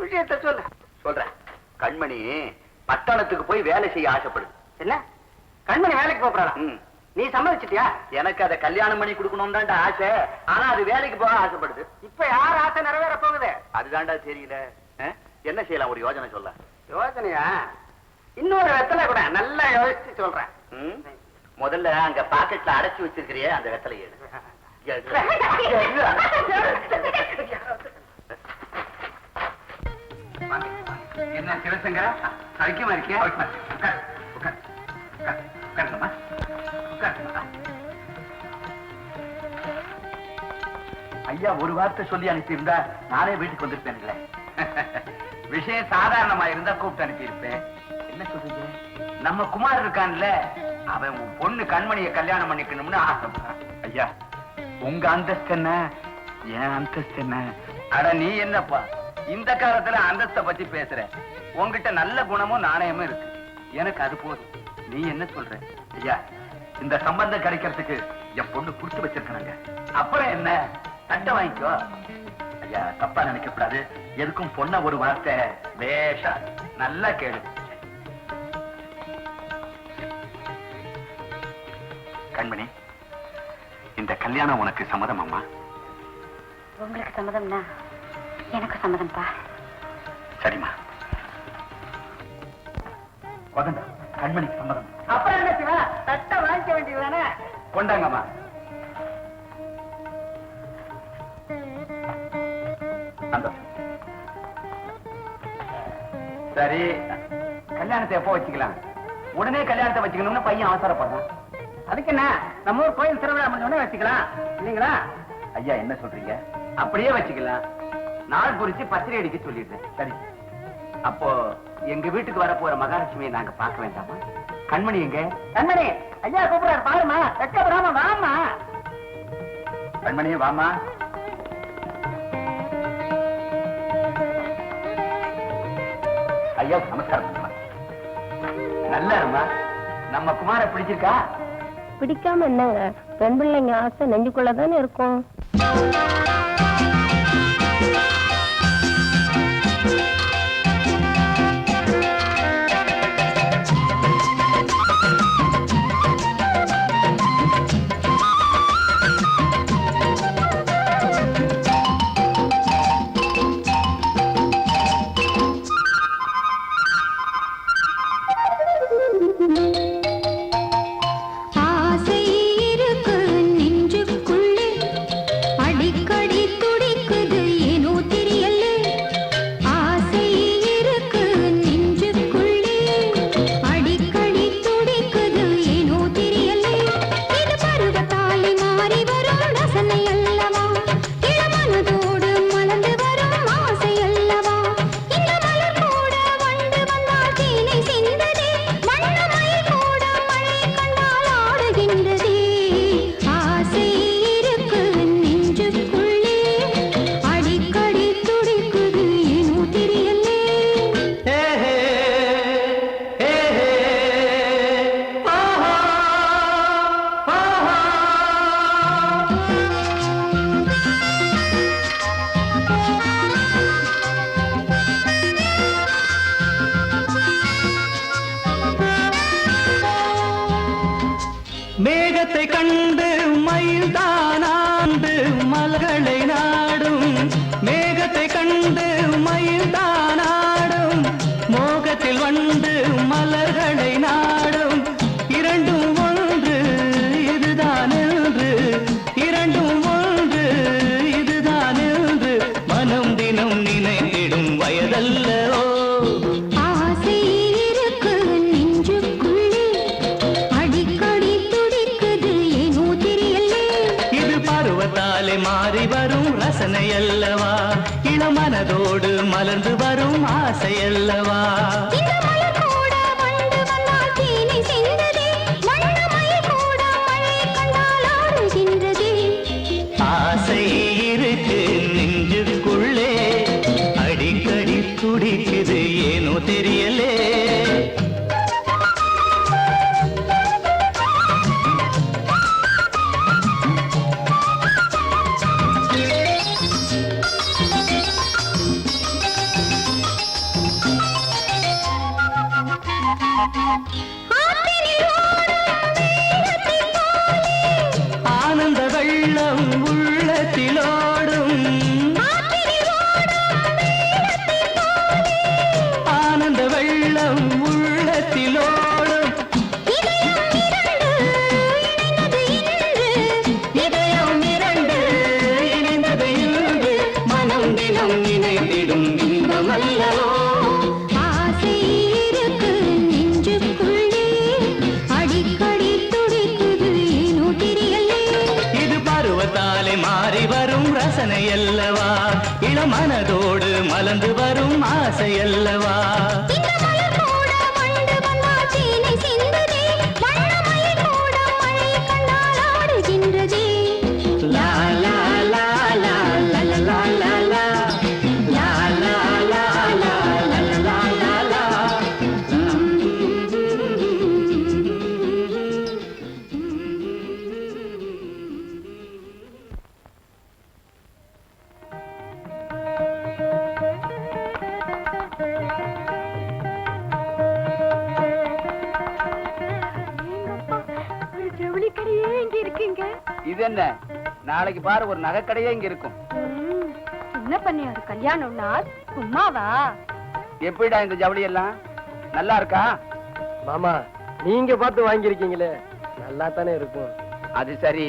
விஷயத்த சொல்ல சொல்றேன். கண்மணி பட்டணத்துக்கு போய் வேலை செய்ய ஆசைப்படுது. என்ன? கண்மணி வேலைக்கு போறாளா? நீ சம்மதிச்சிட்டியா? எனக்கு அதை கல்யாணம் பண்ணி கொடுக்கணும் தான்டா ஆசை. ஆனா அது வேலைக்கு போக ஆசைப்படுது. இப்ப யார் ஆசை நிறைவேற போகுது? அதுதான்டா தெரியல. என்ன செய்யலாம்? ஒரு யோசனை சொல்ல. யோசனையா? இன்னொரு வெத்தலை கூட நல்லா யோசிச்சு சொல்றேன். முதல்ல அங்க பாக்கெட்ல அடைச்சு வச்சிருக்கிறிய அந்த வெத்தலை ஏடு. என்ன சிவசங்கர, சௌக்கியமா இருக்கியா? ஐயா ஒரு வார்த்தை சொல்லி அனுப்பியிருந்தா நானே வீட்டுக்கு வந்திருப்பேன். விஷயம் சாதாரணமா இருந்தா கூப்பிட்டு அனுப்பியிருப்பேன். என்ன சொல்றீங்க? நம்ம குமார் இருக்கான்ல, அவன் உன் பொண்ணு கண்மணியை கல்யாணம் பண்ணிக்கணும்னு ஆசைப்படுறான். ஐயா, உங்க அந்தஸ்து என்ன, என் அந்தஸ்து என்ன? அட நீ என்னப்பா இந்த காலத்துல அந்தஸ்தை பத்தி பேசுற? உங்ககிட்ட நல்ல குணமும் நாணயமும் இருக்கு. எனக்கு அது போதும். நீ என்ன சொல்ற? ஐயா, இந்த சம்பந்தம் கிடைக்கிறதுக்கு என் பொண்ணு குடுத்து வச்சிருக்காங்க. அப்புறம் என்ன? தட்டை வாங்கிக்கோ. ஐயா, தப்பா நினைக்கப்படாது. எதுக்கும் பொண்ண ஒரு வார்த்தை வேஷா நல்லா கேளு. கண்மணி, இந்த கல்யாணம் உனக்கு சம்மதம் அம்மா? உங்களுக்கு சம்மதம்னா எனக்கு சம்மதம்பா. சரிம்மா. வதண்டா, கண்மணிக்கு சம்மதம். அப்புறம் என்ன சிவா, தட்டை வாங்கிக்க வேண்டியதுதானே? கொண்டாங்கம்மா. சரி, கல்யாணத்தை எப்போ வச்சுக்கலாம்? உடனே கல்யாணத்தை வச்சுக்கணும்னு பையன் அவசரப்படுறான். அதுக்கு என்ன, நம்ம ஊர் கோயில் திருவிழா முடிஞ்சோடனே வச்சுக்கலாம் இல்லீங்களா? ஐயா என்ன சொல்றீங்க? அப்படியே வச்சுக்கலாம். நாள் குறிச்சு பத்திரை அடிக்க சொல்லிடுறேன். சரி, அப்போ எங்க வீட்டுக்கு வர போற மகாலட்சுமியை நாங்க பார்க்க வேண்டாமா? கண்மணி எங்க? கண்மணி, ஐயா கூப்பிடுறாரு பாருமா. வெக்கப்படாம வாமா. கண்மணி வாமா. ஐயா நமஸ்காரம். நல்லா இருமா. நம்ம குமார பிடிச்சிருக்கா? பிடிக்காம என்னங்க, பெண் பிள்ளைங்க ஆசை நெஞ்சுக்குள்ளதானே இருக்கும். ஆசை இருக்கு நெஞ்சுக்குள்ளே அடிக்கடி மேகத்தை கண்டு மயில் தானாண்டு மலர்களை நாடும் மேகத்தை கண்டு மயில் தானாடும் மோகத்தில் வந்து மலர்களை நாடும் இரண்டும் ஒன்று இதுதான் என்று இரண்டும் ஒன்று இதுதான் என்று மனம் தினம் நினைத்திடும் வயதல்லவோ ஆசை இருக்கு நெஞ்சுக்குள்ளே அடிக்கடி துடிக்குது ஏனோ தெரியலே இது பருவத்தாலே மாறி வரும் ரசனை அல்லவா இளமனதோடு மலர்ந்து வரும் ஆசை அல்லவா இந்த மலர் கூட வண்டு வந்தால் தேனை சிந்ததே வண்ணமயில் கூட மழை கண்டால் ஆடுகின்றதே ஆசை இருக்கு நெஞ்சுக்குள்ளே அடிக்கடி துடிக்குது ஏனோ தெரியலே ஆனந்த வெள்ளம் உள்ளத்திலோடும் ஆனந்த வெள்ளம் உள்ளத்திலோடும் இதயம் இரண்டு இணைந்தது இன்று மனம் தினம் நினைத்திடும் இன்பமல்லவோ ஆசை இருக்கு நெஞ்சுக்குள்ளே அடிக்கடி துடிக்குது ஏனோ தெரியலே இது பருவத்தாலே மாறி வரும் ரசனை அல்லவா இளமனதோடு மலர்ந்து வரும் ஆசை அல்லவா இந்த மலர் கூட வண்டு வந்தால் தேனை சிந்ததே வண்ணமயில் கூட மழை கண்டால் ஆடுகின்றதே லா லா லா லா லா லா லா லா லா லா லா லா லா லா லா லா ஒரு ஜவுளி கடையே இங்க இருக்குங்க இது என்ன நாளைக்கு பாரு ஒரு நகைக்கடையே இங்க இருக்கும். என்ன பண்ணியாரு கல்யாணம்னா சும்மாவா எப்படிடா இந்த ஜவுளி எல்லாம் நல்லா இருக்கா? மாமா நீங்க பார்த்து வாங்கியிருக்கீங்களே நல்லா தானே இருக்கும். அது சரி,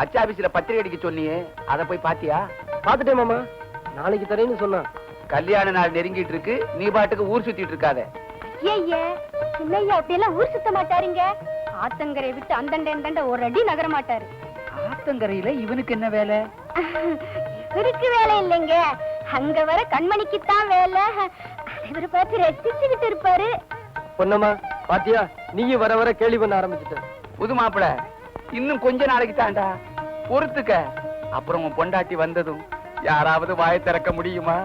அச்சாபீஸ்ல பத்திரிகை அடிக்க சொன்னியே அத போய் பாத்தியா? பாத்துட்டேன் மாமா, நாளைக்கு தரேன்னு சொன்னான். கல்யாண நாள் நெருங்கிட்டு இருக்கு, நீ பாட்டுக்கு ஊர் சுத்திட்டு இருக்காத. ஐயே சின்னையா அப்படியெல்லாம் ஊர் சுத்த மாட்டாருங்க. ஆத்தங்கரை விட்டு அந்தண்ட ஒரு அடி நகர மாட்டாரு. ஆத்தங்கரையில இவனுக்கு என்ன வேலை? இவருக்கு வேலை இல்லைங்க, அங்க வர கண்மணிக்குத்தான் வேலை. இவரை பார்த்து ரசிச்சுக்கிட்டு இருப்பாரு. பொன்னம்மா பாத்தியா, நீயும் வர வர கேள்வி பண்ண ஆரம்பிச்சுட்ட. புது மாப்பிள இன்னும் கொஞ்ச நாளைக்கு தாண்டா, பொறுத்துக்க. அப்புறம் உன் பொண்டாட்டி வந்ததும் யாராவது வாயை திறக்க முடியுமா?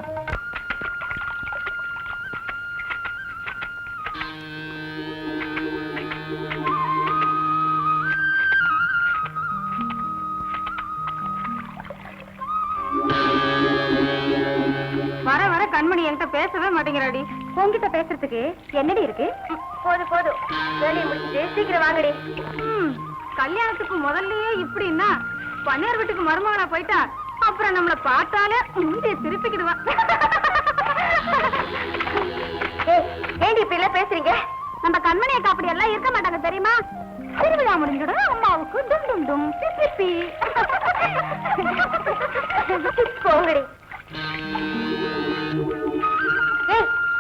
வர வர கண்மணி என்கிட்ட பேசவே மாட்டேங்கிறாடி. உன்கிட்ட பேசுறதுக்கு என்னடி இருக்கு? போதும் போதும், வேலையை முடிச்சுட்டு சீக்கிரம் வாங்கடி. கல்யாணத்துக்கு முதல்லயே இப்படின்னா பன்னீர் வீட்டுக்கு மருமகனா போயிட்டா அப்புறம் நம்மள பார்த்தாலே முந்தைய திருப்பிக்கிடுவான். ஏண்டி இப்படி எல்லாம் பேசுறீங்க? நம்ம கண்மணி அக்கா அப்படி எல்லாம் இருக்க மாட்டாங்க தெரியுமா? திருவிழா முடிஞ்சிடும் அம்மாவுக்கு டும் டும் டும் திருப்பி போங்கடி.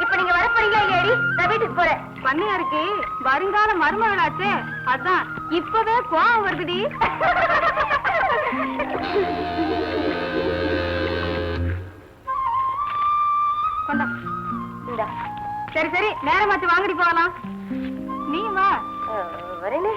இப்ப நீங்க வர போறீங்களா இல்லையாடி? நான் வீட்டுக்கு போறேன். பண்ணையாருக்கு வருங்கால மருமகளாச்சே, அதான் இப்பவே கோவம் வருதுடி. கொண்டா. இந்தா. சரி சரி, நேரமாச்சு வாங்கடி போகலாம். நீ வா. வரேனே.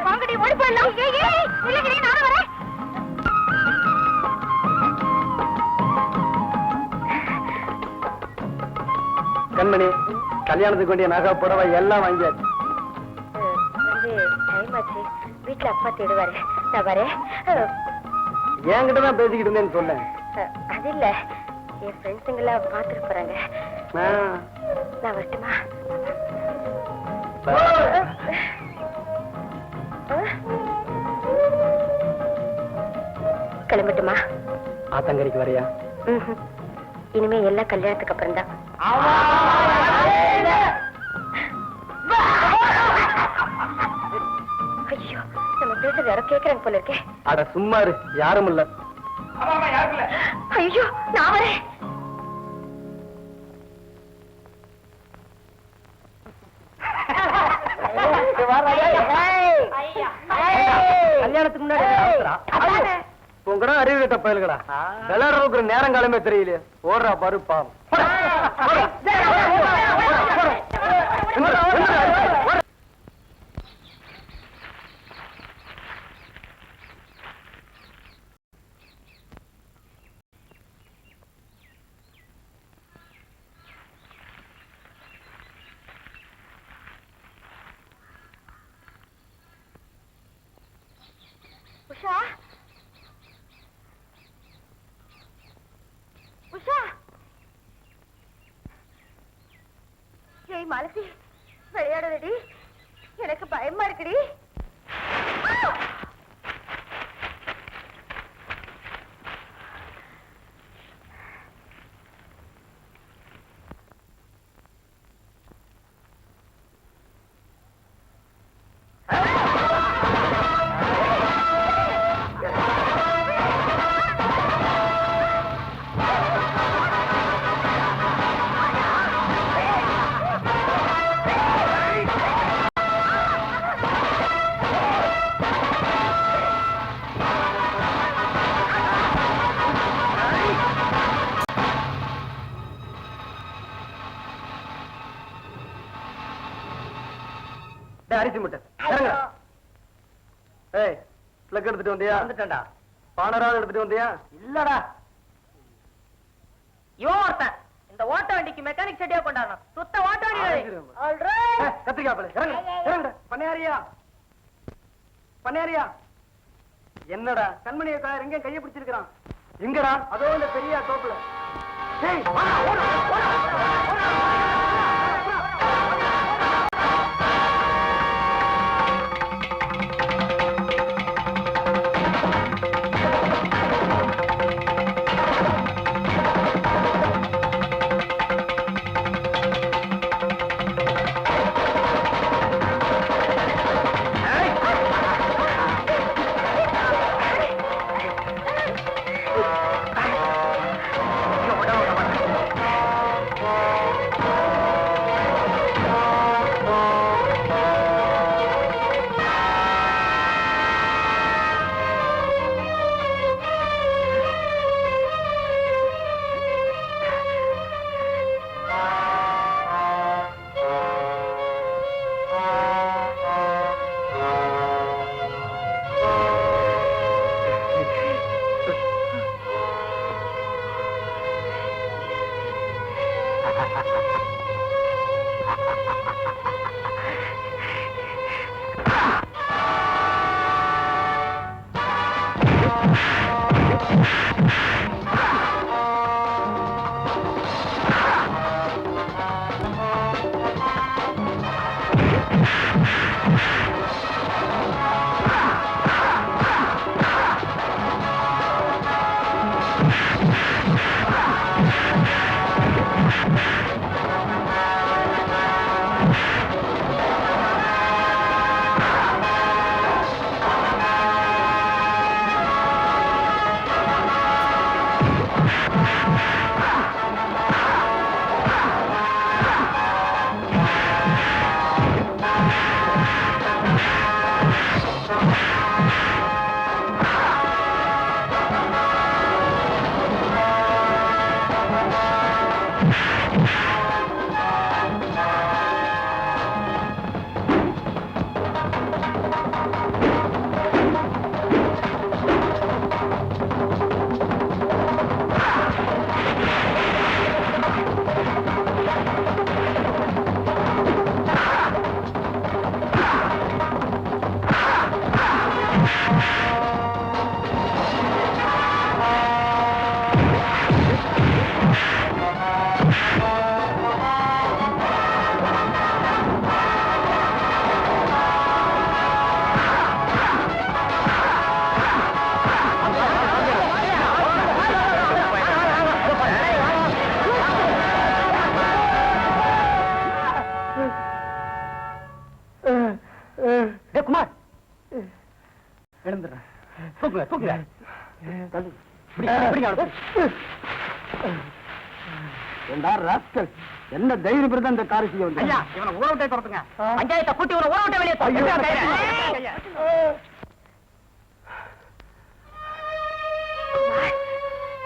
வாங்கடி, ஓடி போயிடலாம். இல்லைங்கடி, நானும் வரேன். கண்மணி, கல்யாணத்துக்கு வேண்டிய நகை புடவை எல்லாம் வாங்கியாச்சு. டைம் ஆச்சு. வீட்டுல அப்பா தேடுவாரு. நான் வரேன். என்கிட்ட தான் பேசிக்கிட்டு இருந்தேன்னு சொன்னேன். அது இல்ல, என் ஃப்ரெண்ட்ஸுங்கெல்லாம் பாத்துட்டு போறாங்க. நான் வரட்டுமா? கிளம்பட்டுமா? ஆத்தங்கரைக்கு வரையா? இனிமே எல்லாம் கல்யாணத்துக்கு அப்புறம் தான். ஐயோ, நம்ம பேசுறது யாரோ கேக்குறாங்க போல இருக்கே. அட சும்மா இரு, யாரும் இல்ல. ஐயோ, நான் வரேன். கல்யாணத்துக்கு முன்னாடி உங்கடா அறிவு கட்ட பயல்கடா. விளையாடுற நேரம் காலமே தெரியலையே. ஓடுறா பாரு பாவம். உஷா, உஷா. ஏய் மாலதி, விளையாடுறடி. எனக்கு பயமா இருக்குடி. அரிசி முட்டை பிளக் எடுத்துட்டு வந்தியா? வந்துட்டேன்டா. பானராவது எடுத்துட்டு வந்தியா? இல்லடா. இவன் ஒருத்தன் இந்த ஓட்ட வண்டிக்கு மெக்கானிக் செட்டியா கொண்டாடணும். சுத்த ஓட்ட வண்டி. கத்திரிக்காப்பல இறங்க. பண்ணையாரியா, பண்ணையாரியா. என்னடா கண்மணியை எங்க கையை பிடிச்சிருக்கான்? எங்கடா? அதோ இந்த பெரிய தோப்புல. எழுந்துடுறேன். தூக்குங்க தூக்குங்க. என்ன தைரியம் இருந்தா இந்த காரியம் வந்து ஐயா இவனை ஊற விட்டே துரத்துங்க. பஞ்சாயத்தை கூட்டி இவனை ஊற விட்டே வெளியே தள்ளுங்க.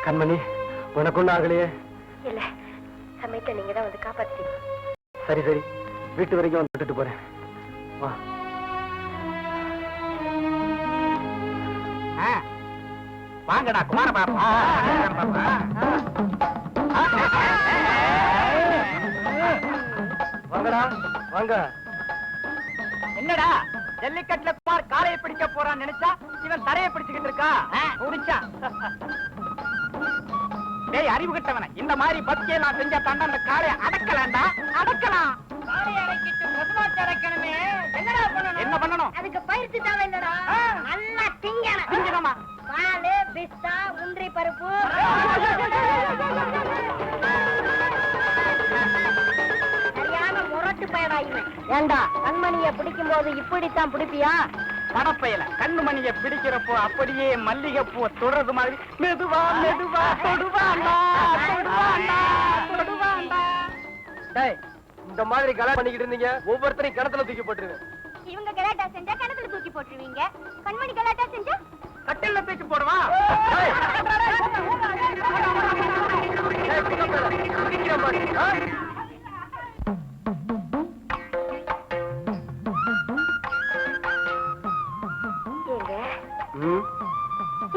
கண்மணி உனக்கு ஒண்ணு ஆகலையே? இல்ல சமயத்தை நீங்க தான் வந்து காப்பாத்திட்டீங்க. சரி சரி, வீட்டு வரைக்கும் வந்து விட்டுட்டு போறேன். வா. வாங்கடா குமார பாப்பா. வாங்கடா வாங்க. என்னடா ஜல்லிக்கட்டுல குமார் காலையை பிடிக்க போறான்னு நினைச்சா இவன் தரையை பிடிச்சுக்கிட்டு இருக்கா. முடிச்சா டேய் அறிவு கட்டவன, இந்த மாதிரி பத்தியெல்லாம் செஞ்சா தாண்டா அந்த காளையை அடக்கலாம்டா. அடக்கலாம். காளையை அடக்கிட்டு பசுமாட்டு அடக்கணுமே. என்னடா பண்ணணும்? என்ன பண்ணணும்? அதுக்கு பயிற்சி தேவை இல்லடா. நல்லா திங்கணும். திங்கணுமா? பாலு, பிஸ்தா, முந்திரி பருப்பு. சரியான முரட்டு பயனாயுமே. ஏண்டா கண்மணிய பிடிக்கும் போது இப்படித்தான் பிடிப்பியா? படப்பையில கண்ணுமணியை பிடிக்கிறப்போ அப்படியே மல்லிகைப்பூ தொடர்றது மாதிரி மெதுவா மெதுவா தொடுவாண்டா தொடுவாண்டா தொடுவாண்டா. டேய், இந்த மாதிரி கலாட்டம் பண்ணிக்கிட்டு இருந்தீங்க, ஒவ்வொருத்தரையும் கிணத்துல தூக்கி போட்டுருவேன். இவங்க கலாட்டா செஞ்சா கிணத்துல தூக்கி போட்டுருவீங்க. கண்மணி கலாட்டா செஞ்சா கட்டில தூக்கி போடுவா.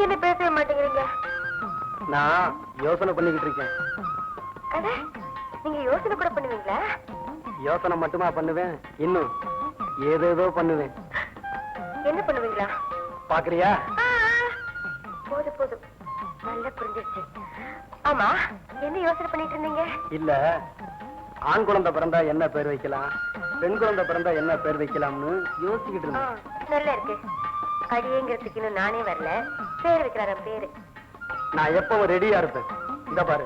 என்ன பேசவே மாட்டேங்கிறீங்க? நான் யோசனை பண்ணிக்கிட்டு இருக்கேன். அட, நீங்க யோசனை கூட பண்ணுவீங்களா? யோசனை மட்டுமா பண்ணுவேன், இன்னும் ஏதேதோ பண்ணுவேன். என்ன பண்ணுவீங்களா? பாக்குறியா? போதும் போதும், நல்லா புரிஞ்சிருச்சு. ஆமா, என்ன யோசனை பண்ணிட்டு இருந்தீங்க? இல்ல, ஆண் குழந்தை பிறந்தா என்ன பேர் வைக்கலாம், பெண் குழந்தை பிறந்தா என்ன பேர் வைக்கலாம்னு யோசிச்சுக்கிட்டு இருந்தேன். நல்லா இருக்கு. அடியேங்கிறதுக்கு இன்னும் நானே வரல. பேர் வைக்கிறார பேரு. நான் எப்பவும் ரெடியா இருப்பேன். இந்த பாரு,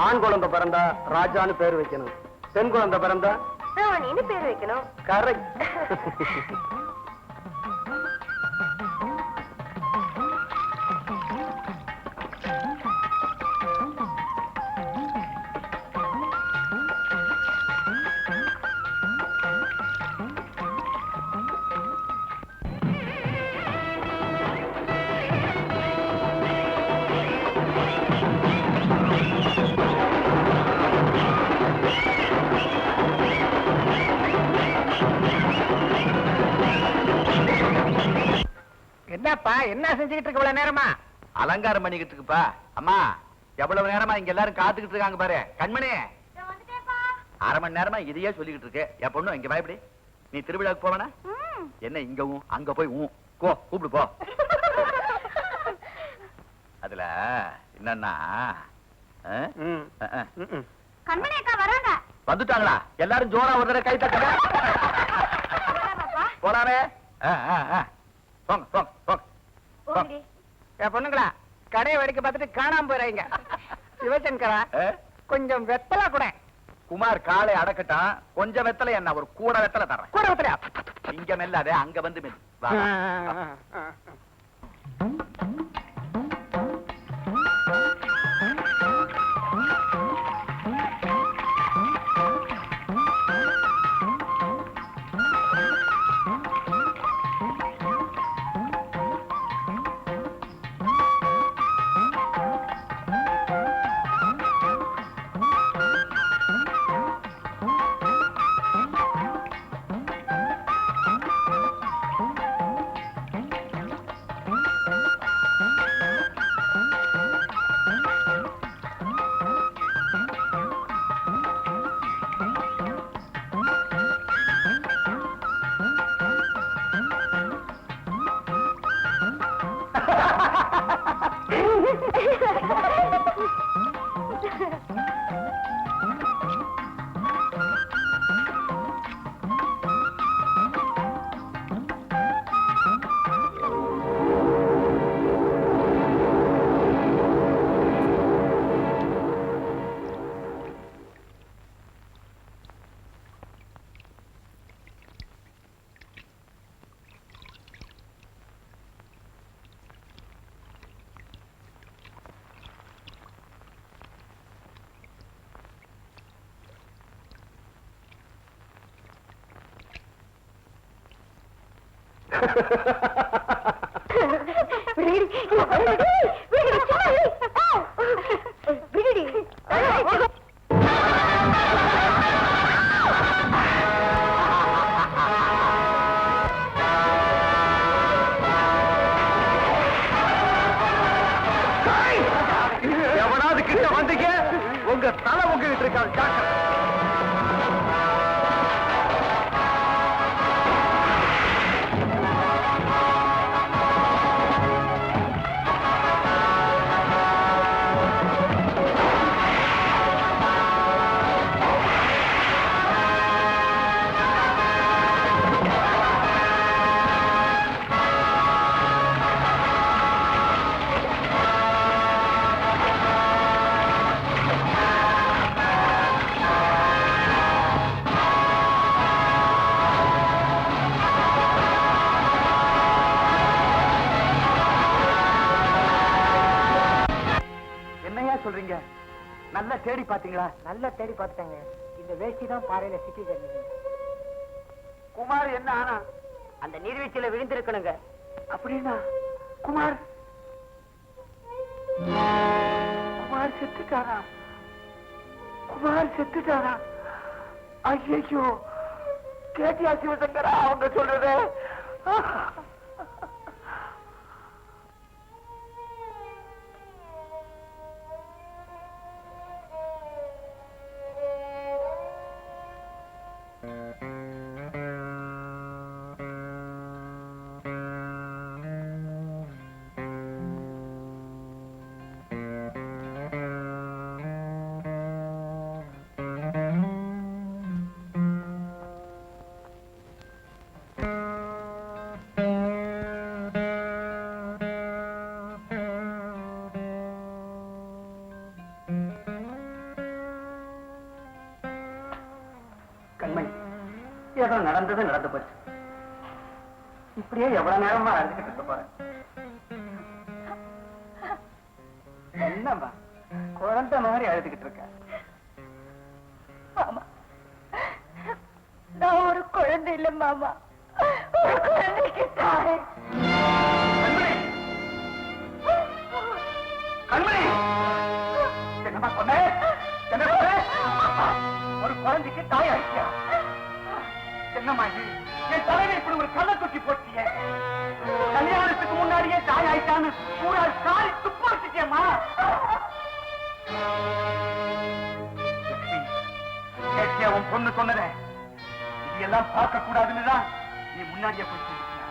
ஆண் குழந்தை பிறந்தா ராஜான்னு பேர் வைக்கணும், பெண் குழந்தை பிறந்தா ராணின்னு பேர் வைக்கணும். கரெக்ட். என்னப்பா என்ன செஞ்சுக்கிட்டு இருக்க இவ்வளவு நேரமா? அலங்காரம் பண்ணிக்கிட்டு இருக்குப்பா. அம்மா, எவ்வளவு நேரமா இங்க எல்லாரும் காத்துக்கிட்டு இருக்காங்க பாரு. கண்மணி, அரை மணி நேரமா இதையே சொல்லிக்கிட்டு இருக்கு. என் பொண்ணு இங்க பயப்படி. நீ திருவிழாவுக்கு போவனா? என்ன இங்கவும் அங்க போய் கூப்பிடு போ. அதுல என்னன்னா கண்மணி அக்கா வராங்க. வந்துட்டாங்களா? எல்லாரும் ஜோரா ஒரு தடவை கை தட்டுங்க. போலாமே. போங்க போங்க போங்க. போங்கடி. என் பொண்ணுங்களா, கடையை வெடிக்க பார்த்துட்டு காணாம போயிடுறீங்க. சிவசங்கரா, கொஞ்சம் வெத்தலை கூட. குமார் காலை அடக்கட்டான். கொஞ்சம் வெத்தலை என்ன, ஒரு கூட வெத்தலை தர்றேன். கூட வெத்தலையா? இங்க மெல்லாதே, அங்க வந்து மெல்லு. வா, வா. எவனாவது கிட்ட வந்தீங்க உங்க தலை உங்ககிட்ட இருக்காது ஜாக்கிரதை. சொல்றீங்க? நல்லா தேடி பாத்தீங்களா? நல்லா தேடி பார்த்தாங்க. இந்த வேஷ்டி தான் பாறையில சிக்கி கிடந்தது. குமார் என்ன ஆனா? அந்த நீர்வீழ்ச்சியில விழுந்திருக்கணுங்க. அப்படின்னா குமார் குமார் செத்துட்டாரா? குமார் செத்துட்டாரா? ஐயோ, கேட்டியா சிவசங்கரா அவங்க சொல்றது? கண்மணி, ஏதோ நடந்தது நடந்து போச்சு. இப்படியே எவ்வளவு நேரமா அழுதுகிட்டு இருக்க போறேன்? என்னம்மா குழந்தை மாதிரி அழுதுகிட்டு இருக்க? மாமா, நான் ஒரு குழந்தை இல்ல மாமா, ஒரு குழந்தைக்கு தாய். கண்மணி, கண்மணி, என்னம்மா சொன்ன? என்ன சொன்ன? ஒரு குழந்தைக்கு தாய் அழிச்சியா? என்னம்மா இது? என் தலையில இப்படி ஒரு கள்ள தூக்கி போட்டியே. கல்யாணத்துக்கு முன்னாடியே தாய் ஆயிட்டான்னு பூரா காரி துப்ப வச்சுட்டியம்மா. கேட்டியா உன் பொண்ணு சொன்னத? இது எல்லாம் பார்க்க கூடாதுன்னுதான் நீ முன்னாடியே போய் சொல்லிட்டியா?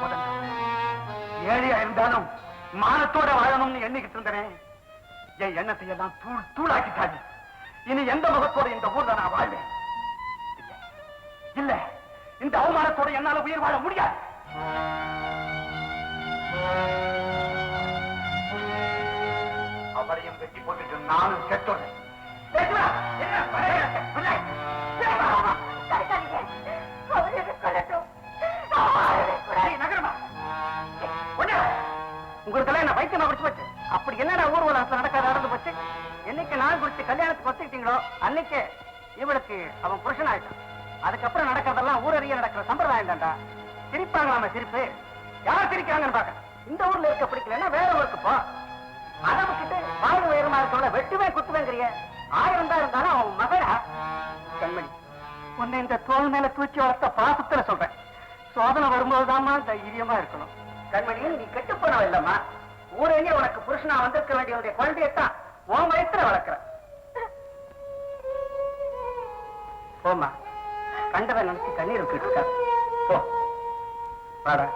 முதல்ல ஏழையா இருந்தாலும் மானத்தோட வாழணும்னு எண்ணிக்கிட்டு இருந்தேன். என் எண்ணத்தை எல்லாம் தூள் தூளாக்கிட்டாங்க. இனி எந்த முகத்தோட இந்த ஊர்ல நான் வாழ்வேன்? இல்ல, இந்த அவமானத்தோட என்னால உயிர் வாழ முடியாது. அவரையும் வெட்டி போட்டுட்டு நானும் செத்தோட உங்களுக்கு என்ன பைத்தியமா குடிச்சு போச்சு? அப்படி என்னடா ஊர்வலத்துல நடக்காத நடந்து போச்சு? என்னைக்கு நான் குடிச்சு கல்யாணத்துக்கு ஒத்துக்கிட்டீங்களோ அன்னைக்கு இவளுக்கு அவன் புருஷன் ஆயிட்டான். அதுக்கப்புறம் நடக்கிறதெல்லாம் ஊரறிய நடக்கிற சம்பிரதாயம் தான்டா. சிரிப்பாங்களாம சிரிப்பு? யார் சிரிக்கிறாங்கன்னு பாக்க. இந்த ஊர்ல இருக்க பிடிக்கலன்னா வேற ஊருக்கு போ. அதை விட்டுட்டு வாழ்வு உயரமா இருக்கவள வெட்டுவே குத்துவேங்கிறிய. 1000 தான் இருந்தாலும் அவன் மகனா. கண்மணி, உன்னை இந்த தோல் மேல தூக்கி வளர்த்த பாசத்துல சொல்றேன். சோதனை வரும்போதுதாம்மா தைரியமா இருக்கணும். கண்மணி, நீ கெட்டு போனவ இல்லம்மா. ஊரே உனக்கு புருஷனா வந்திருக்க வேண்டிய குழந்தையத்தான் உன் வயசுல வளர்க்கிற. போமா, கண்டதை நினைச்சு கண்ணீர் விட்டுட்டு இருக்காரு. போ வாடா,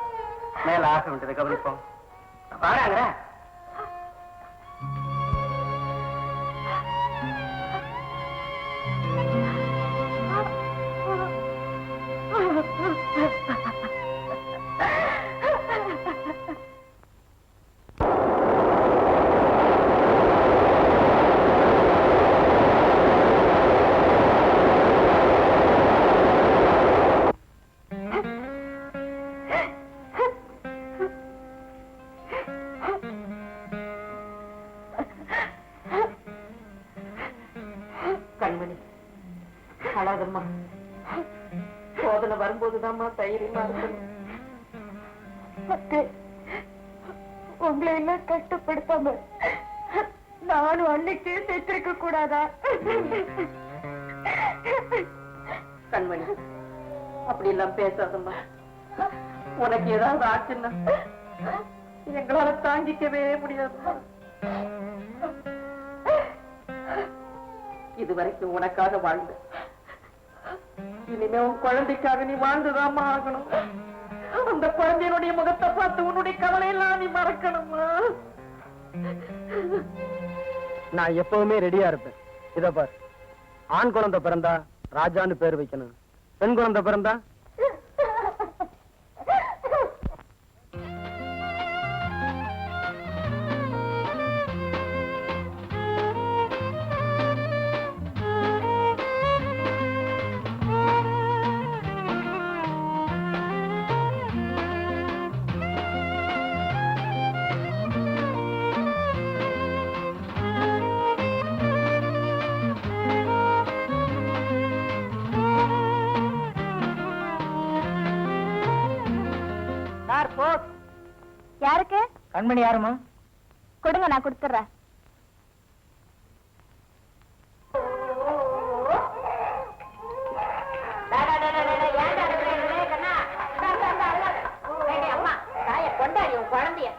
மேல ஆசை விட்டதை கவனிப்போம். வாடாங்கிற உங்களை எல்லாம் கஷ்டப்படுத்தாம நானும் அன்னைக்கே செத்திருக்க கூடாதா? கண்மணி, அப்படி எல்லாம் பேசாதம்மா. உனக்கு ஏதாவது ஆச்சுன்னா எங்களால தாங்கிக்கவே முடியாதுமா. இதுவரைக்கும் உனக்காக வாழ்ந்த, இனிமே உன் குழந்தைக்காக நீ வாழ்ந்துதாம்மா ஆகணும். அந்த குழந்தையினுடைய முகத்தை பார்த்து உன்னுடைய கவலையெல்லாம் நீ மறக்கணுமா? நான் எப்பவுமே ரெடியா இருப்பேன். இத பார், ஆண் குழந்தை பிறந்தா ராஜான்னு பேர் வைக்கணும், பெண் குழந்தை பிறந்தா யாருக்கு? கண்மணி யாருமா? கொடுங்க, நான் கொடுத்துறேன். குழந்தைய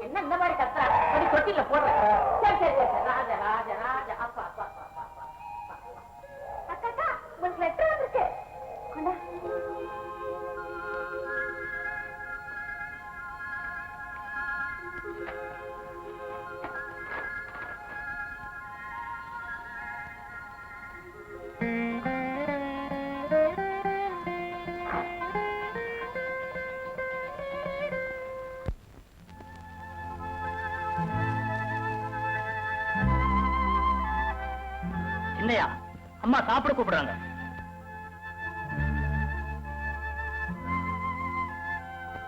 என்ன இந்த மாதிரி கத்துறா? தொட்டில போடுறேன். சரி சரி சரி, ராஜா ராஜா ராஜா. அப்பா அப்பா அப்பா அப்பா. அக்கா, உங்களுக்கு லெட்டர் வந்திருக்கு. கொண்டா. இல்லையா? அம்மா சாப்பிட கூப்பிடுறாங்க.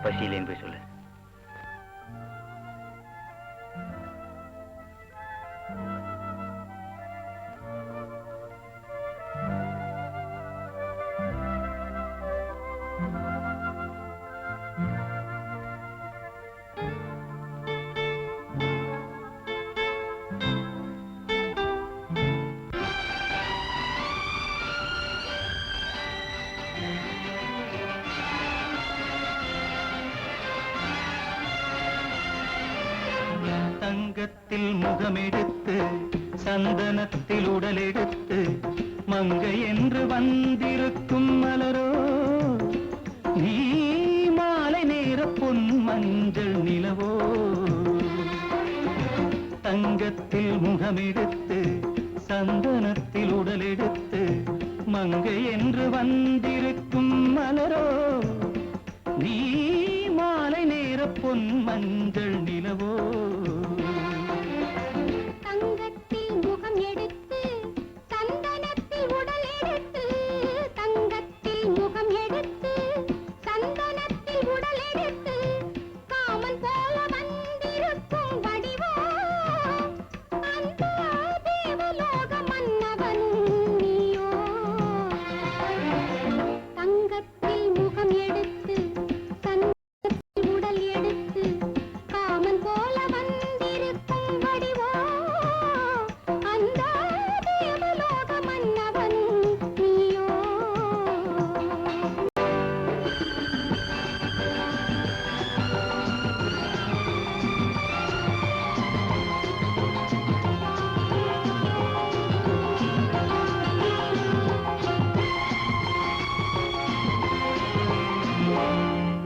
பசியிலேன்னு போய் சொல்லு. தங்கத்தில் முகமெடுத்து சந்தனத்தில் உடலெடுத்து மங்கை என்று வந்திருக்கும் மலரோ, நீ மாலை நேர பொன் மஞ்சள் நிலவோ. தங்கத்தில் முகமெடுத்து சந்தனத்தில் உடலெடுத்து மங்கை என்று வந்திருக்கும் மலரோ, நீ மாலை நேர பொன் மஞ்சள் நிலவோ. தங்கத்தில் முகம் எடுத்து சந்தனத்தில் உடல் எடுத்து, தங்கத்தில் முகம் எடுத்து சந்தனத்தில் உடல் எடுத்து, காமன் போல வந்திருக்கும் வடிவோ, அந்த தேவலோக மன்னவன் நீயோ. தங்கத்தில் முகம் எடுத்து சந்தனத்தில் உடல் எடுத்து, காமன் போல வந்திருக்கும் வடிவோ, அந்த தேவலோக மன்னவன் நீயோ.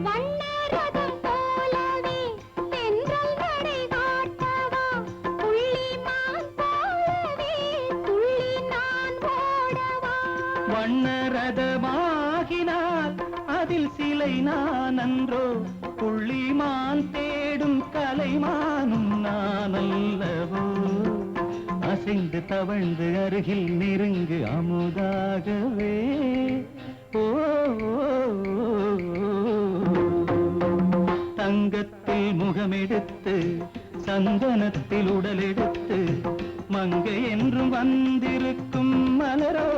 வண்ணரதம் போலவே தென்றல் நடை காட்டவா, புள்ளிமான் போலவே துள்ளி நான் ஓடவா. வண்ணரதமாகினால் அதில் சிலை நான் அன்றோ, புள்ளிமான் தேடும் கலைமானும் நான் அல்லவோ. அசைந்து தவழ்ந்து அருகில் நெருங்கு அமுதாகவே. ஓ, தங்கத்தில் முகமெடுத்து சந்தனத்தில் உடலெடுத்து மங்கை என்றும் வந்திருக்கும் மலரோ,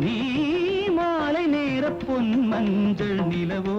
நீ மாலை நேர பொன் மஞ்சள் நிலவோ.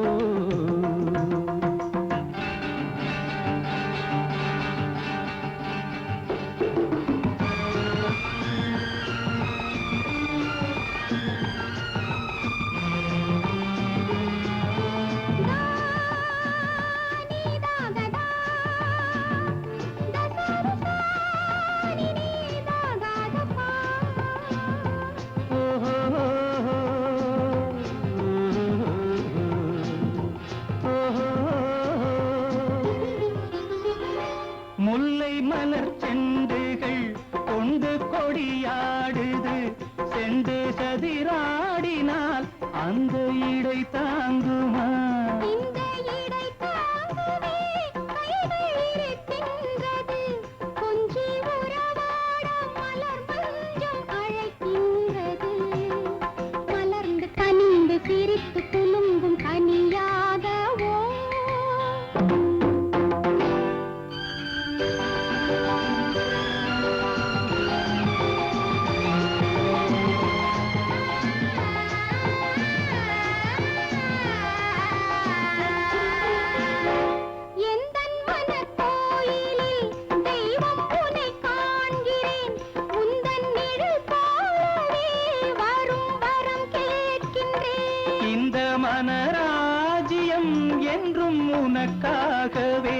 என்றும் உனக்காகவே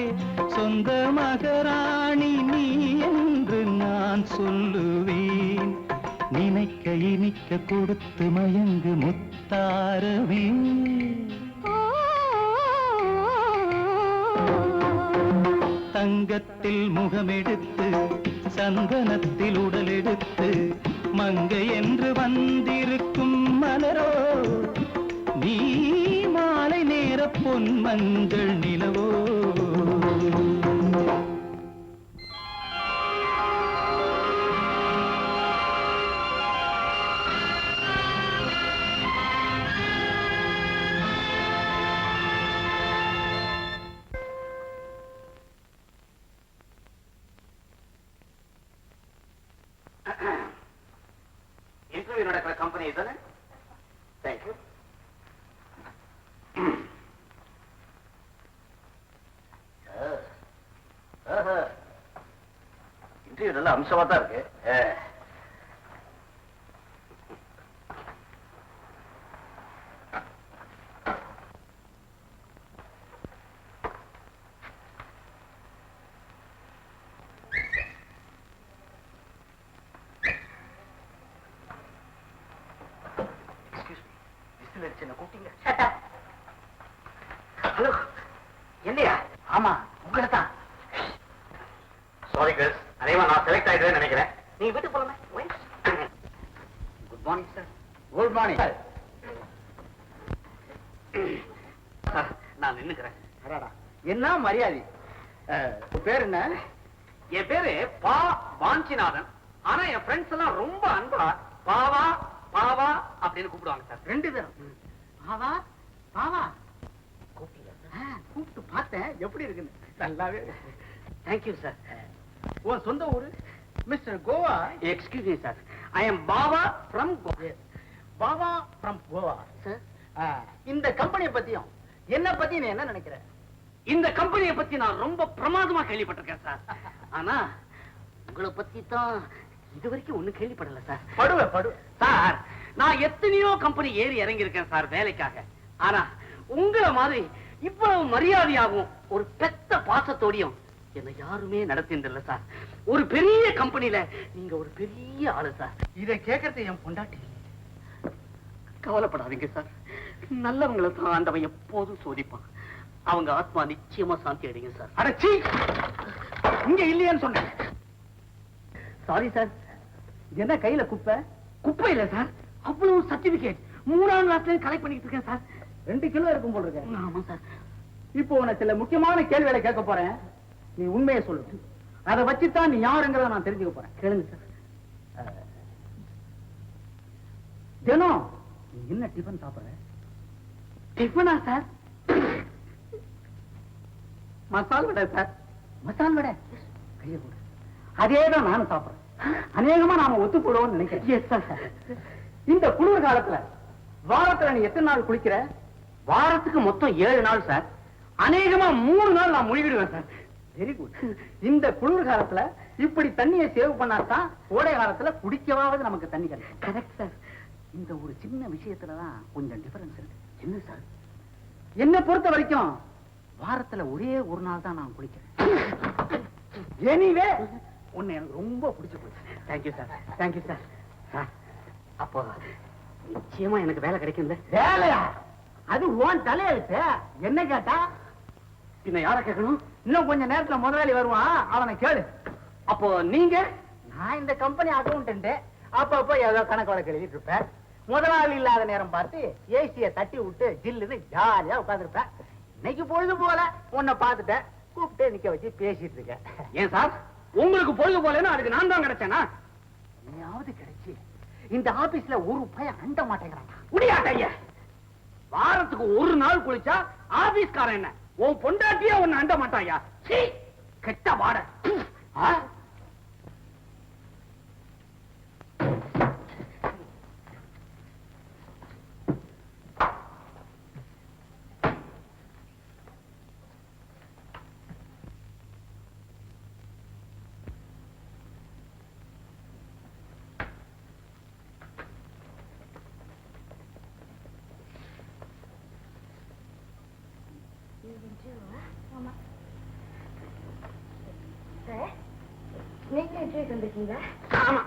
சொந்த மகராணி நீ என்று நான் சொல்லுவேன். நினைக்க இனிக்க கொடுத்து மயங்கு முத்தாரவே. தங்கத்தில் முகமெடுத்து சந்தனத்தில் உடலெடுத்து மங்கை என்று வந்திருக்கும் மலரோ நீ மாலை நேர பொன் மஞ்சள் நிலவோ. இன்டர்வியூ நடக்கிற கம்பெனி தானே? தேங்க்யூ. இன்டர்வியூ நல்ல அம்சமா தான் இருக்கு. ஹலோ, இல்லையா? ஆமா, உங்களை தான். சாரி கேர்ள்ஸ், அதேவா நான் செலக்ட் ஆயிடுவேன்னு நினைக்கிறேன். நீங்க வீட்டுக்கு போலாமே. Good morning sir. Good morning sir. நான் நின்னுக்கிறேன். என்ன மரியாதை? உன் பேர் என்ன? என் பேரு பா வாஞ்சிநாதன். ஆனா என் ஃப்ரெண்ட்ஸ் எல்லாம் ரொம்ப அன்பா பாவா பாவா அப்படின்னு கூப்பிடுவாங்க சார். 2 தரம். பாவா பாவா கூப்பிட்டு பார்த்தேன். எப்படி இருக்குன்னு? நல்லாவே. Thank you sir. உன் சொந்த ஊரு? Mister Goa. Excuse me sir, I am Bawa from Bawa from Goa. Sir, இந்த கம்பெனியை பத்தியும் என்ன பத்தி நீ என்ன நினைக்கிற? இந்த கம்பெனியை பத்தி நான் ரொம்ப பிரமாதமா கேள்விப்பட்டிருக்கேன் சார். ஆனா உங்களை பத்தி தான் இது வரைக்கும் ஒண்ணு கேள்விப்படல சார். படு சார், நான் எத்தனையோ கம்பெனி ஏறி இறங்கி இருக்கேன் சார் வேலைக்காக. ஆனா உங்களை மாதிரி இவ்வளவு மரியாதையாகவும் ஒரு பெத்த பாசத்தோடையும் என்ன யாருமே நடத்தின்றல சார். ஒரு பெரிய கம்பெனில நீங்க ஒரு பெரிய ஆளு சார். இதை கேட்கறது என் பொண்டாட்டி. கவலைப்படாதீங்க சார், நல்லவங்களை தான் ஆண்டவன் எப்போதும் சோதிப்பான். அவங்க ஆத்மா நிச்சயமா சாந்தி அடைங்க சார். அடச்சி, இங்க இல்லையான்னு சொன்னேன். Sorry sir. என்ன கையில குப்பை? குப்பை இல்ல சார், அவ்வளவு சர்டிபிகேட் 3ஆம் கிளாஸ்ல கலெக்ட் பண்ணிட்டு இருக்கேன் சார். 2 கிலோ இருக்கும் போல இருக்கு. ஆமா சார். இப்போ உனக்கு சில முக்கியமான கேள்விகளை கேட்க போறேன். நீ உண்மையை சொல்லு. அதை வச்சுதான் நீ யாருங்கிறத நான் தெரிஞ்சுக்க போறேன். கேளுங்க சார். தினம் நீ என்ன டிஃபன் சாப்பிடுற? டிஃபனா சார்? மசால் வடை சார். மசால் வடை? கையை கொடு. அதேதான் நானும் சாப்பிடுறேன். அநேகமா நாம ஒத்து போடுவோம்னு நினைக்கிறேன். Yes sir. இந்த குளிர் காலத்துல வாரத்துல நீ எத்தனை நாள் குளிக்கிற? வாரத்துக்கு மொத்தம் 7 நாள் சார். அநேகமா 3 நாள் நான் முழுகிடுவேன் சார். Very good. இந்த குளிர் காலத்துல இப்படி தண்ணியை சேவ் பண்ணாதான் கோடை காலத்துல குடிக்கவாவது நமக்கு தண்ணி கிடைக்கும். Correct sir. இந்த ஒரு சின்ன விஷயத்துலதான் கொஞ்சம் டிஃபரன்ஸ் இருக்கு. என்ன சார்? என்னை பொறுத்த வரைக்கும் வாரத்துல ஒரே ஒரு நாள் தான் நான் குளிக்கிறேன். எனிவே உன்னை எனக்கு ரொம்ப பிடிச்சு போச்சு. Thank you sir. Thank you sir. Sir, அப்போ நிச்சயமா எனக்கு வேலை கிடைக்கும்ல? வேலையா? அது உன் தலையெழுத்து. என்ன கேட்டா? பின்ன யார கேட்கணும்? இன்னும் கொஞ்ச நேரத்துல முதலாளி வருவான், அவனை கேளு. அப்போ நீங்க? நான் இந்த கம்பெனி அக்கௌண்டன்ட். அப்பப்போ ஏதோ கணக்கு வழக்கு எழுதிட்டு இருப்பேன். முதலாளி இல்லாத நேரம் பார்த்து ஏசியை தட்டி விட்டு ஜில்லுன்னு ஜாலியா உட்கார்ந்துருப்பேன். இன்னைக்கு பொழுது போல உன்னை பார்த்துட்டேன், கூப்பிட்டு நிக்க வச்சு பேசிட்டு இருக்கேன். ஏன் சார், உங்களுக்கு பொழுது போலன்னா அதுக்கு நான் தான் கிடைச்சேனா? நீயாவது கிடைச்சி இந்த ஆபீஸ்ல ஒரு பையன் அண்ட மாட்டேங்கிறான். முடியாட்டைய. வாரத்துக்கு ஒரு நாள் குளிச்சா ஆபீஸ்காரன் என்ன உன் பொண்டாட்டியே ஒன்னு அண்ட மாட்டாயா? சீ, கெட்ட வாட. நீங்க இன்டர்வியூ வந்திருக்கீங்களா? ஆமா.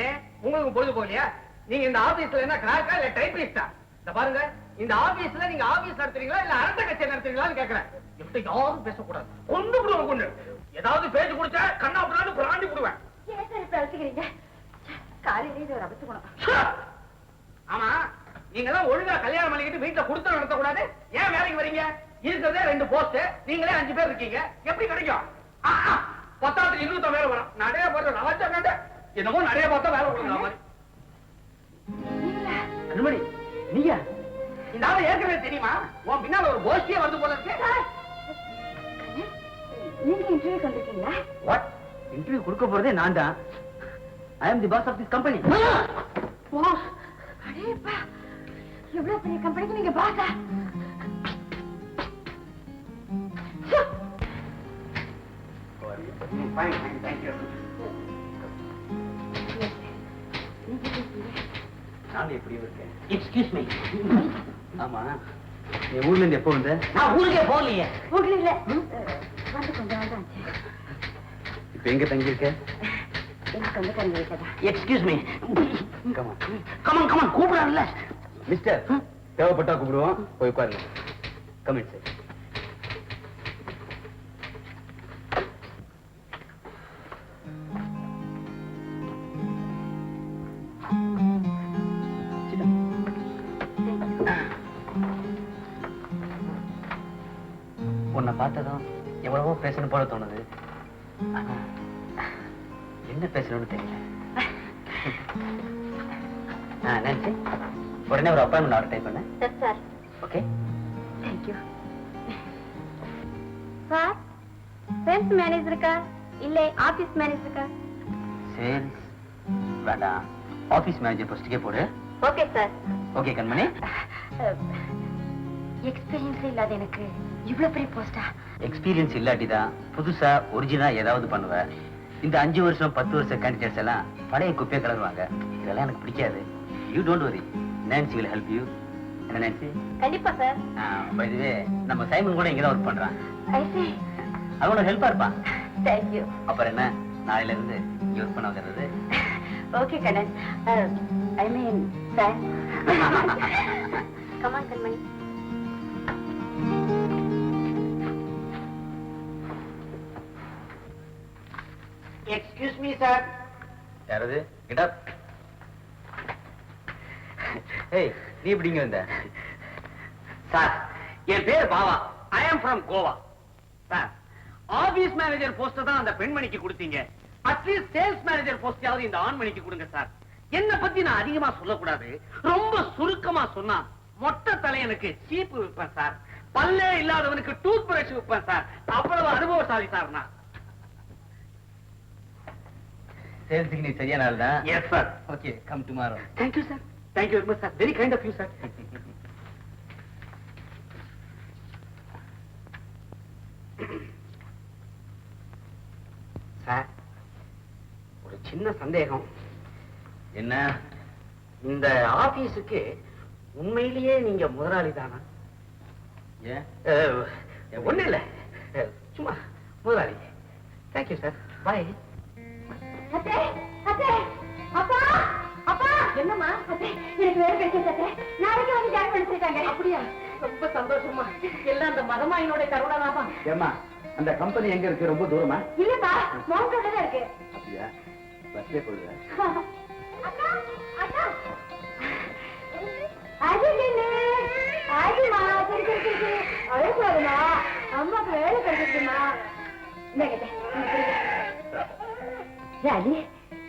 ஏன் உங்களுக்கு பொழுது போகலையா? நீங்க இந்த ஆபீஸ்ல என்ன கிளார்க்கா இல்ல டைப்பிஸ்டா? இந்த பாருங்க, இந்த ஆபீஸ்ல நீங்க ஆபீஸ் நடத்துறீங்களா இல்ல அரட்டை கட்சி நடத்துறீங்களான்னு கேக்குறேன். இப்படி யாரும் பேசக்கூடாது. கொண்டு விடுவோம் கொண்டு. ஏதாவது பேச்சு கொடுத்தா கண்ணா அப்படின்னு பிராண்டி விடுவேன். ஏன் சார் இப்ப அழைச்சிக்கிறீங்க? காலையில இது ஒரு அபத்து குணம். ஆமா, நீங்க எல்லாம் ஒழுங்கா கல்யாணம் பண்ணிக்கிட்டு வீட்டுல கொடுத்து நடத்த கூடாது. ஏன் வேலைக்கு வரீங்க? இருக்கிறதே 2 போஸ்ட், நீங்களே 5 பேர் இருக்கீங்க. எப்படி கிடைக்கும்? பத்தாவது இன்னும் வேலை வரும். நிறைய போறது நவச்சா கண்ட என்னமோ நிறைய பார்த்தா வேலை கொடுக்குற மாதிரி. கண்மணி, நீயா? இந்த ஆளை ஏற்கனவே தெரியுமா? உன் பின்னால ஒரு கோஷ்டியே வந்து போல இருக்கு. நீங்க இன்டர்வியூ வந்திருக்கீங்களா? வாட்? இன்டர்வியூ கொடுக்க போறதே நான் தான். ஐ அம் தி பாஸ் ஆஃப் திஸ் கம்பெனி. அடேப்பா, எவ்வளவு பெரிய கம்பெனிக்கு நீங்க பாஸா? Fine, thank you. நான் எப்படி இருக்கேன்? Excuse me. ஆமா, நீ ஊர்ல இருந்து எப்போ வந்த? நான் ஊருக்கே போகலையே. ஊர்ல இல்ல, வந்து கொஞ்ச நாள் தான் ஆச்சு. இப்ப எங்க தங்கி இருக்க? எனக்கு சொந்தக்காரங்க வீட்டுல. Excuse me. கமான் கூப்பிடறான்ல. மிஸ்டர், தேவைப்பட்டா கூப்பிடுவோம். போய் உட்காருங்க. Coming sir. உன்னை பார்த்ததும் எவ்வளவோ பேசணும் போல தோணுது. ஆனா என்ன பேசணும்னு தெரியல. நினைச்சு உடனே ஒரு அப்பாயின்மெண்ட் ஆர்டர் டைப் பண்ணேன். Yes sir. Okay, thank you sir. Sales மேனேஜருக்கா இல்ல ஆபீஸ் மேனேஜருக்கா? சேல்ஸ் வேண்டாம், ஆபீஸ் மேனேஜர் போஸ்டுக்கே போடு. Okay sir. Okay Kanmani. Experience இல்லாத எனக்கு இவ்வளவு பெரிய போஸ்டா? எக்ஸ்பீரியன்ஸ் இல்லாட்டிதான் புதுசா ஒரிஜினலா ஏதாவது பண்ணுவேன். இந்த 5 வருஷம் 10 வருஷம் கேண்டிடேட்ஸ் எல்லாம் பழைய குப்பையை கலருவாங்க. இதெல்லாம் எனக்கு பிடிக்காது. You don't worry, Nancy will help you. என்ன நான்சி? கண்டிப்பா சார். பை தி வே, நம்ம சைமன் கூட இங்க தான் ஒர்க் பண்றான். ஐ சீ. அவனோட ஹெல்ப்பா இருப்பான். Thank you. அப்புறம் என்ன, நாளையில இருந்து இங்க ஒர்க் பண்ண வந்துடுறது. Okay Kannan. I mean sir. Come on Kanmani. Excuse me sir. யாரது? Get up. ஏய், நீ எப்படிங்க வந்த? சார், என் பேர் Bava. I am from Goa. Sir, office manager post தான் அந்த பெண்மணிக்கு கொடுத்தீங்க. அட்லீஸ்ட் சேல்ஸ் மேனேஜர் போஸ்டாவது இந்த ஆண்மணிக்கு கொடுங்க சார். என்ன பத்தி நான் அதிகமா சொல்லக்கூடாது. ரொம்ப சுருக்கமா சொன்னா, மொட்டை தலையனுக்கு சீப்பு விற்பேன் சார். பல்லே இல்லாதவனுக்கு டூத் பிரஷ் விற்பேன் சார். அவ்வளவு அனுபவசாலி சார் நான். சேல்ஸுக்கு நீ சரியான ஆள் தான். Yes sir. Okay, come tomorrow. Thank you sir. Thank you very much sir. Very kind of you sir. Sir, ஒரு சின்ன சந்தேகம். என்ன? இந்த ஆபீஸுக்கு உண்மையிலேயே நீங்க முதலாளி தானா? ஏன்? ஒண்ணு இல்ல, சும்மா முதலாளி. Thank you sir. பாய். அத்தே, அத்தே, அப்பா, அப்பா. என்னம்மா? அத்தே, எனக்கு வேலை கிடைச்சது அத்தே. நாளைக்கு வந்து ஜாயின் பண்ணிருக்காங்க. அப்படியா? ரொம்ப சந்தோஷமா. எல்லாம் அந்த மகமாயினோட கருணாதான். ஏமா, அந்த கம்பெனி எங்க இருக்கு? ரொம்ப தூரமா? இல்லப்பா, மவுண்ட் ரோட்ல தான் இருக்கு. அப்படியா? பஸ்லயே போடுங்க. அக்கா, அக்கா. அஜினே, அஜிமா, சரி. அழகாதுமா. அம்மாக்கு வேலை கிடைச்சிருக்குமா? இந்தாங்க ராஜி,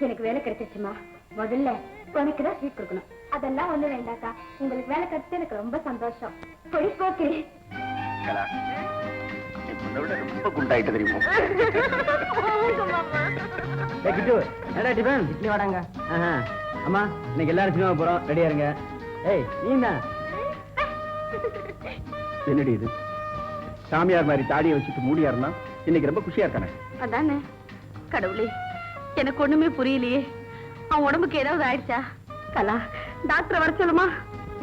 எனக்கு வேலை கிடைச்சிருச்சுமா. முதல்ல உனக்கு தான் ஸ்வீட் கொடுக்கணும். அதெல்லாம் ஒண்ணு வேண்டாக்கா, உங்களுக்கு வேலை கிடைச்சது எனக்கு ரொம்ப சந்தோஷம். பொடி போக்கு. ரொம்ப குண்டாயிட்டு தெரியுமா? இட்லி வாடாங்க. அம்மா, இன்னைக்கு எல்லாரும் சினிமா போறோம், ரெடியா இருங்க. ஏய், நீ என்னடி இது? சாமியார் மாதிரி தாடியை வச்சுட்டு மூடியா இருந்தா இன்னைக்கு ரொம்ப குஷியா இருக்கானே. அதானே கடவுளே, எனக்கு ஒண்ணுமே புரியலையே. அவன் உடம்புக்கு ஏதாவது ஆயிடுச்சா? கலா, டாக்டரை வர சொல்லுமா?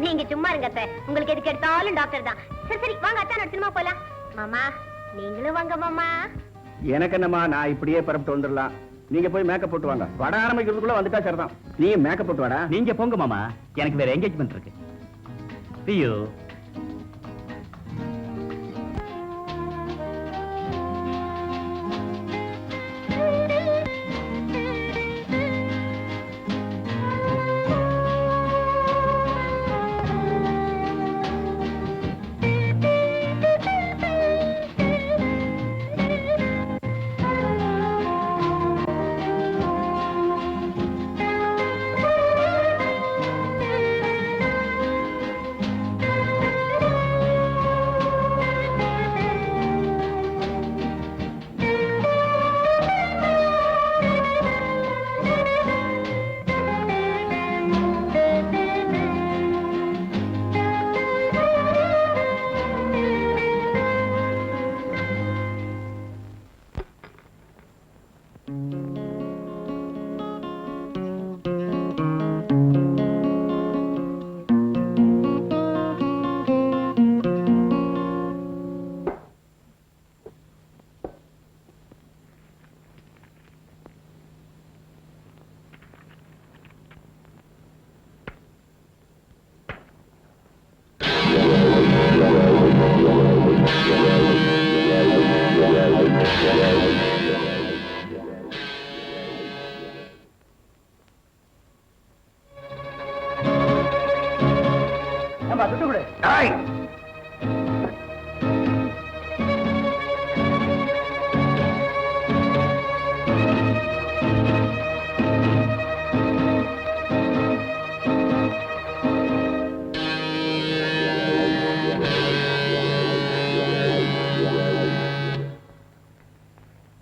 நீங்க சும்மா இருங்க அத்தை. உங்களுக்கு எதுக்கு எடுத்தாலும் டாக்டர் தான். சரி வாங்க அத்தா, சினிமா போலாம். மாமா நீங்களும் வாங்க மாமா. எனக்கு என்னம்மா, நான் இப்படியே பரப்பிட்டு வந்துடலாம். நீங்க போய் மேக்கப் போட்டு வாங்க. வட ஆரம்பிக்கிறதுக்குள்ள வந்துட்டா சரிதான். நீ மேக்கப் போட்டு வாடா. நீங்க போங்க மாமா, எனக்கு வேற என்கேஜ்மெண்ட் இருக்கு. See you.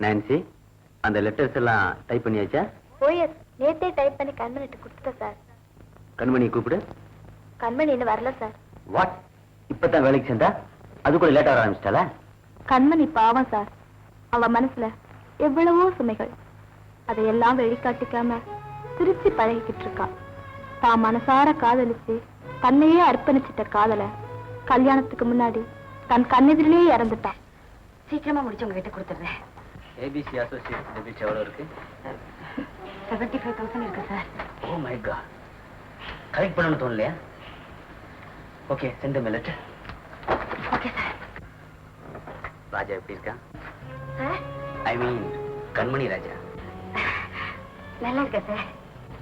நான்சி, அந்த லெட்டர்ஸ் எல்லாம் டைப் பண்ணியாச்சா? ஓஎஸ் நேத்தே டைப் பண்ணி கண்மணிட்டு கொடுத்துட்டேன் சார். கண்மணி கூப்பிடு. கண்மணி இன்னும் வரல சார். வாட், இப்பதான் வேலைக்கு சேர்ந்தா? அதுக்குள்ள லேட்டா வர ஆரம்பிச்சிட்டாளா? கண்மணி பாவம் சார். அவ மனசுல எவ்வளவோ சுமைகள், அதையெல்லாம் வெளிக்காட்டிக்காம சிரிச்சு பழகிக்கிட்டு இருக்கா. தான் மனசார காதலிச்சு தன்னையே அர்ப்பணிச்சிட்ட காதல கல்யாணத்துக்கு முன்னாடி தன் கண்ணெதிரிலேயே இறந்துட்டான். சீக்கிரமா முடிச்சு உங்ககிட்ட கொடுத்துடுறேன். ஏபிசி அசோசியேட் டெபிட் எவ்வளவு இருக்கு? 75,000 இருக்கு sir. Oh my God, correct பண்ணணும்னு தோணலையா? Okay, send me letter. Okay sir. Raja எப்படி இருக்கா? சார் ஐ மீன் கண்மணி ராஜா. நல்லா இருக்கா சார்?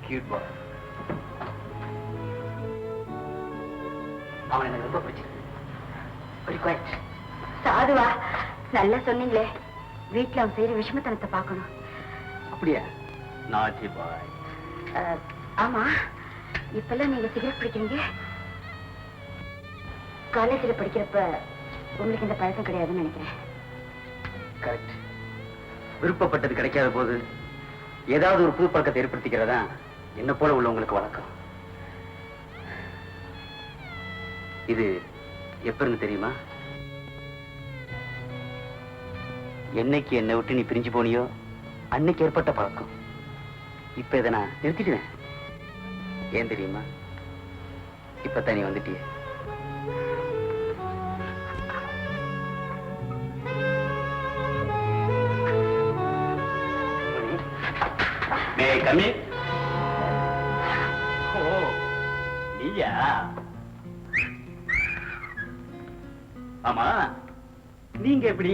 கியூட் பாய். அவன் எனக்கு ரொம்ப பிடிச்சிருக்கு. Very quite. சாதுவா, நல்லா சொன்னீங்களே. வீட்டுல அவன் செய்யற விஷமத்தனத்தை பார்க்கணும். அப்படியா? நாட்டி பாய். ஆமா, இப்பெல்லாம் நீங்க சிகரெட் பிடிக்கிறீங்க. காலேஜ்ல படிக்கிறப்ப உங்களுக்கு இந்த பழக்கம் கிடையாதுன்னு நினைக்கிறேன். கரெக்ட். விருப்பப்பட்டது கிடைக்காத போது ஏதாவது ஒரு புது பழக்கத்தை ஏற்படுத்திக்கிறதா என்ன போல உள்ளவங்களுக்கு வழக்கம். இது எப்ப இருந்து தெரியுமா? என்னைக்கு என்னை விட்டு நீ பிரிஞ்சு போனியோ அன்னைக்கு ஏற்பட்ட பழக்கம். இப்ப இதை நான் நிறுத்திடுவேன். ஏன் தெரியுமா? இப்பதான் நீ வந்துட்டிய. கம்மி. ஓ நீயா? ஆமா, நீங்க எப்படி?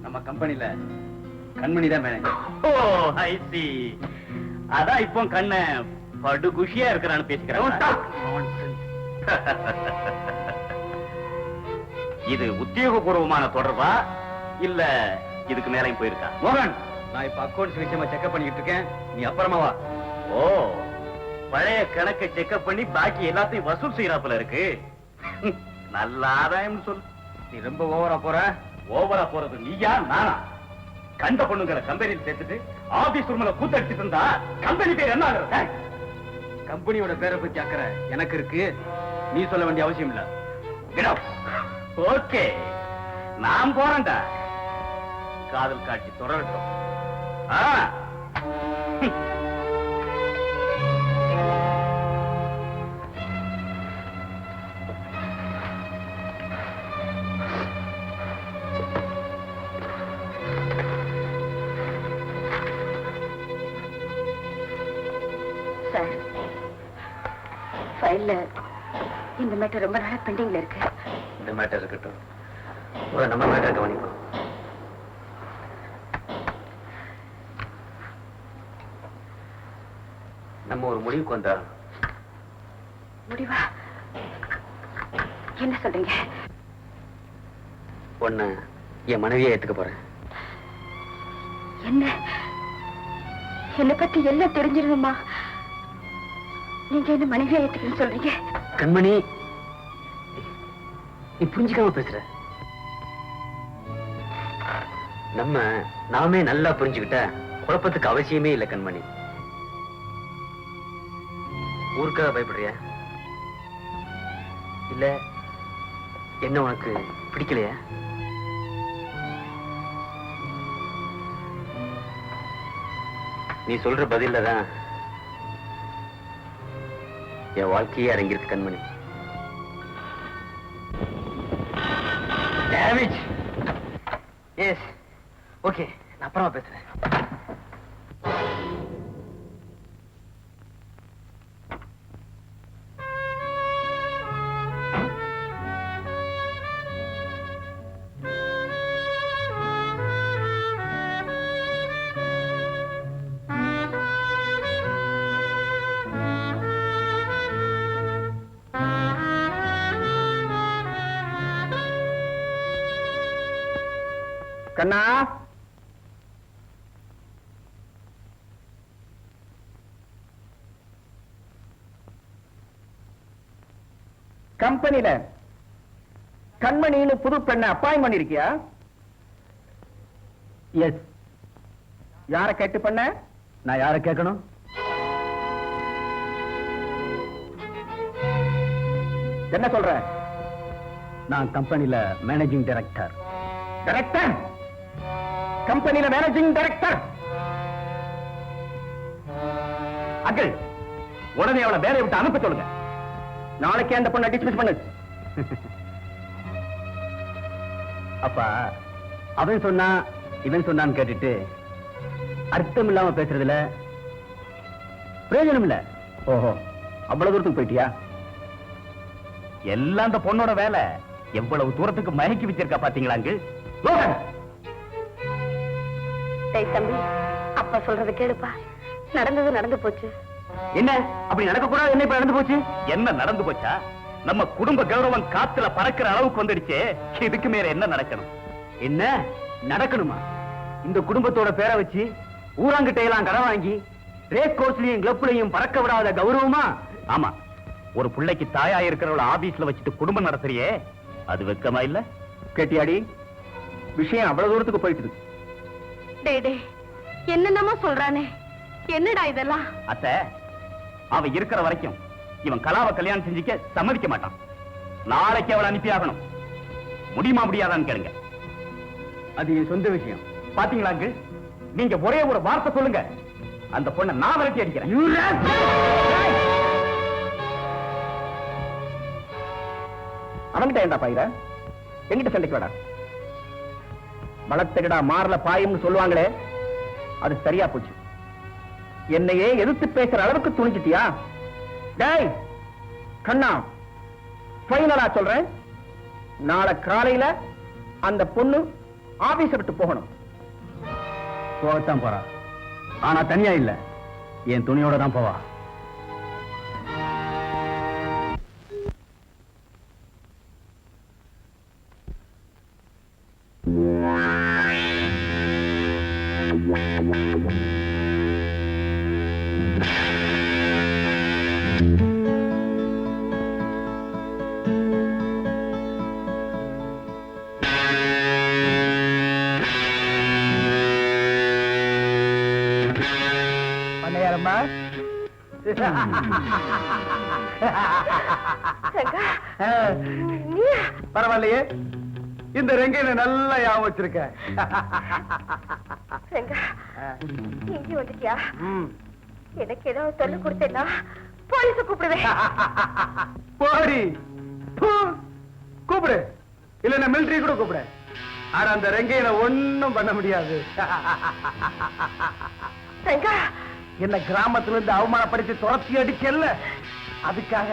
நம்ம கம்பெனில கண்மணி தான் மேனேஜர். ஓ ஐ சி. அதான் இப்போ கண்ண படு குஷியா இருக்கிறான்னு பேசிக்கிறேன். இது உத்தியோகபூர்வமான தொடர்பா இல்ல இதுக்கு மேலையும் போயிருக்கா? மோகன், நான் இப்ப அக்கௌண்ட்ஸ் விஷயமா செக்அப் பண்ணிட்டு இருக்கேன். நீ அப்புறமா வா. ஓ, பழைய கணக்கை செக்அப் பண்ணி பாக்கி எல்லாத்தையும் வசூல் செய்யறாப்புல இருக்கு. நல்ல ஆதாயம் சொல்லு. நீ ரொம்ப ஓவரா போற. ஓவரா போறது நீயா நானா? கண்ட பொண்ணுங்களை கம்பெனியில் சேர்த்துட்டு ஆபீஸ் ரூம்ல கூத்தடிச்சிட்டு இருந்தா கம்பெனி பேர் என்ன ஆகுறது? கம்பெனியோட பேரை பத்தி அக்கறை எனக்கு இருக்கு. நீ சொல்ல வேண்டிய அவசியம் இல்ல. ஓகே, நான் போறேன்டா. காதல் காட்சி தொடரட்டும். இல்ல இந்த மேட்டர் ரொம்ப நாளா பெண்டிங்ல இருக்கு. இந்த மேட்டர் இருக்கட்டும், நம்ம மேட்டர் கவனிப்போம். நம்ம ஒரு முடிவுக்கு வந்தா. முடிவா? என்ன சொல்றீங்க? ஒண்ணு என் மனைவியை ஏத்துக்க போறேன். என்ன? என்னை பத்தி எல்லாம் தெரிஞ்சிருந்தா நீங்க என்ன மனைவியா ஏத்துக்கன்னு சொல்றீங்க? கண்மணி, நீ புரிஞ்சுக்காம பேசுற. நாமே நல்லா புரிஞ்சுக்கிட்ட குழப்பத்துக்கு அவசியமே இல்லை கண்மணி. ஊருக்காக பயப்படுறியா? இல்ல என்ன உனக்கு பிடிக்கலையா? நீ சொல்ற பதில்ல தான் என் வாழ்க்கையே அடங்கியிருக்கு கண்மணி. டேமேஜ். எஸ், ஓகே, நான் அப்புறமா பேசுறேன். கண்ணா, கம்பெனில கண்மணின்னு புது பெண்ணை அப்பாயின் பண்ணிருக்கியா? எஸ். யார கேட்டு பண்ண? நான் யார கேட்கணும்? என்ன சொல்ற? நான் கம்பெனில மேனேஜிங் டைரக்டர். டைரக்டர்? கம்பெனில மேனேஜிங் டைரக்டர்? அங்கிள், உடனே அவளை வேலையை விட்டு அனுப்ப சொல்லுங்க. நாளைக்கே அந்த பொண்ணை டிஸ்மிஸ் பண்ணு. அப்பா, அவன் சொன்னா இவன் சொன்னான்னு கேட்டுட்டு அர்த்தம் இல்லாம பேசுறதுல பிரயோஜனம் இல்ல. ஓஹோ, அவ்வளவு தூரத்துக்கு போயிட்டியா? எல்லாம் அந்த பொண்ணோட வேலை. எவ்வளவு தூரத்துக்கு மயக்கி வச்சிருக்கா பாத்தீங்களாங்க. தம்பி, அப்பா சொல்றது கேளுப்பா. நடந்தது நடந்து போச்சு. என்ன அப்படி நடக்க கூடாது? என்ன இப்ப நடந்து போச்சு? என்ன நடந்து போச்சா? நம்ம குடும்ப கௌரவம் காத்துல பறக்கிற அளவுக்கு வந்துடுச்சு. இதுக்கு மேல என்ன நடக்கணும்? என்ன நடக்கணுமா? இந்த குடும்பத்தோட பேரை வச்சு ஊராங்கிட்ட எல்லாம் கடன் வாங்கி ரேஸ் கோர்ஸ்லயும் கிளப்லயும் பறக்க விடாத கௌரவமா? ஆமா, ஒரு பிள்ளைக்கு தாயா இருக்கிறவள ஆபீஸ்ல வச்சுட்டு குடும்பம் நடத்துறியே, அது வெக்கமா இல்ல? கேட்டியாடி, விஷயம் அவ்வளவு தூரத்துக்கு போயிட்டு. என்னென்னமா சொல்றானே, என்னடா இதெல்லாம்? அத்தை, அவன் இருக்கிற வரைக்கும் இவன் கலாவை கல்யாணம் செஞ்சுக்க சம்மதிக்க மாட்டான். நாளைக்கு அவளை அனுப்பி ஆகணும். முடியுமா முடியாதான்னு கேளுங்க. அது என் சொந்த விஷயம். பாத்தீங்களாங்க, நீங்க ஒரே ஒரு வார்த்தை சொல்லுங்க, அந்த பொண்ணை நான் விரட்டி அடிக்கிறேன். அவன்கிட்ட ஏண்டா பாயிர? எங்கிட்ட சண்டைக்கு வேடா. வளர்த்தடா மாறல பாயும்னு சொல்லுவாங்களே, அது சரியா போச்சு. என்னையே எதிர்த்து பேசுற அளவுக்கு துணிச்சிட்டியா? டேய் கண்ணா, ஃபைனலா சொல்றேன், நாளை காலையில அந்த பொண்ணு ஆபீஸ விட்டு போகணும். போகத்தான் போறா, ஆனா தனியா இல்ல, என் துணியோட தான் போவா. பரவாயில்லையே, இந்த ரெங்கையில நல்லா ஞாபகம் வச்சிருக்க. இங்க வந்துட்டியா? எனக்கு ஏதாவது தொல்லை கொடுத்தேன்னா போலீஸ கூப்பிடுவேன். போடி, கூப்பிடு, இல்ல மிலிட்டரி கூட கூப்பிடு. ஆனா அந்த ரெங்கையில ஒண்ணும் பண்ண முடியாது. என்ன கிராமத்துல இருந்து அவமானப்படுத்தி துரத்தி அடிக்கல, அதுக்காக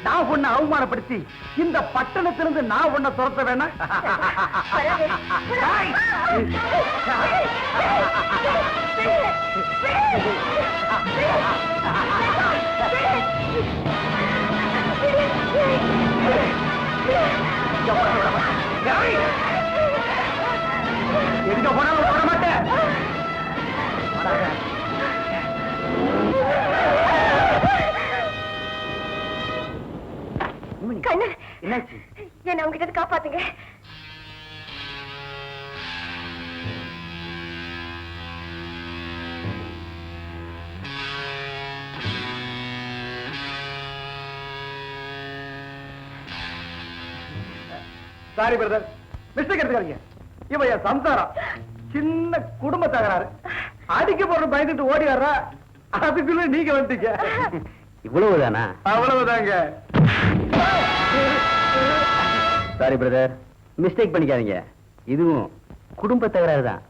நான் உன்னை அவமானப்படுத்தி இந்த பட்டணத்திலிருந்து நான் உன்னை துரத்த வேணாம். எங்க போனாலும் விட மாட்டேன். கண்ணு, என்னாச்சு? என்ன உங்ககிட்ட காப்பாத்துங்க. சாரி பிரதர், மிஸ்டேக் எடுத்துக்காதீங்க. இவ என் சம்சாரம், சின்ன குடும்ப தகராறு. அடிக்க போற பயந்துட்டு ஓடி வர்றா, அதுக்குள்ள நீங்க வந்துட்டீங்க. இவ்வளவுதானா? அவ்வளவுதாங்க. சாரி பிரதர், மிஸ்டேக் பண்ணிக்காதீங்க. இதுவும் குடும்ப தகராறு தான்.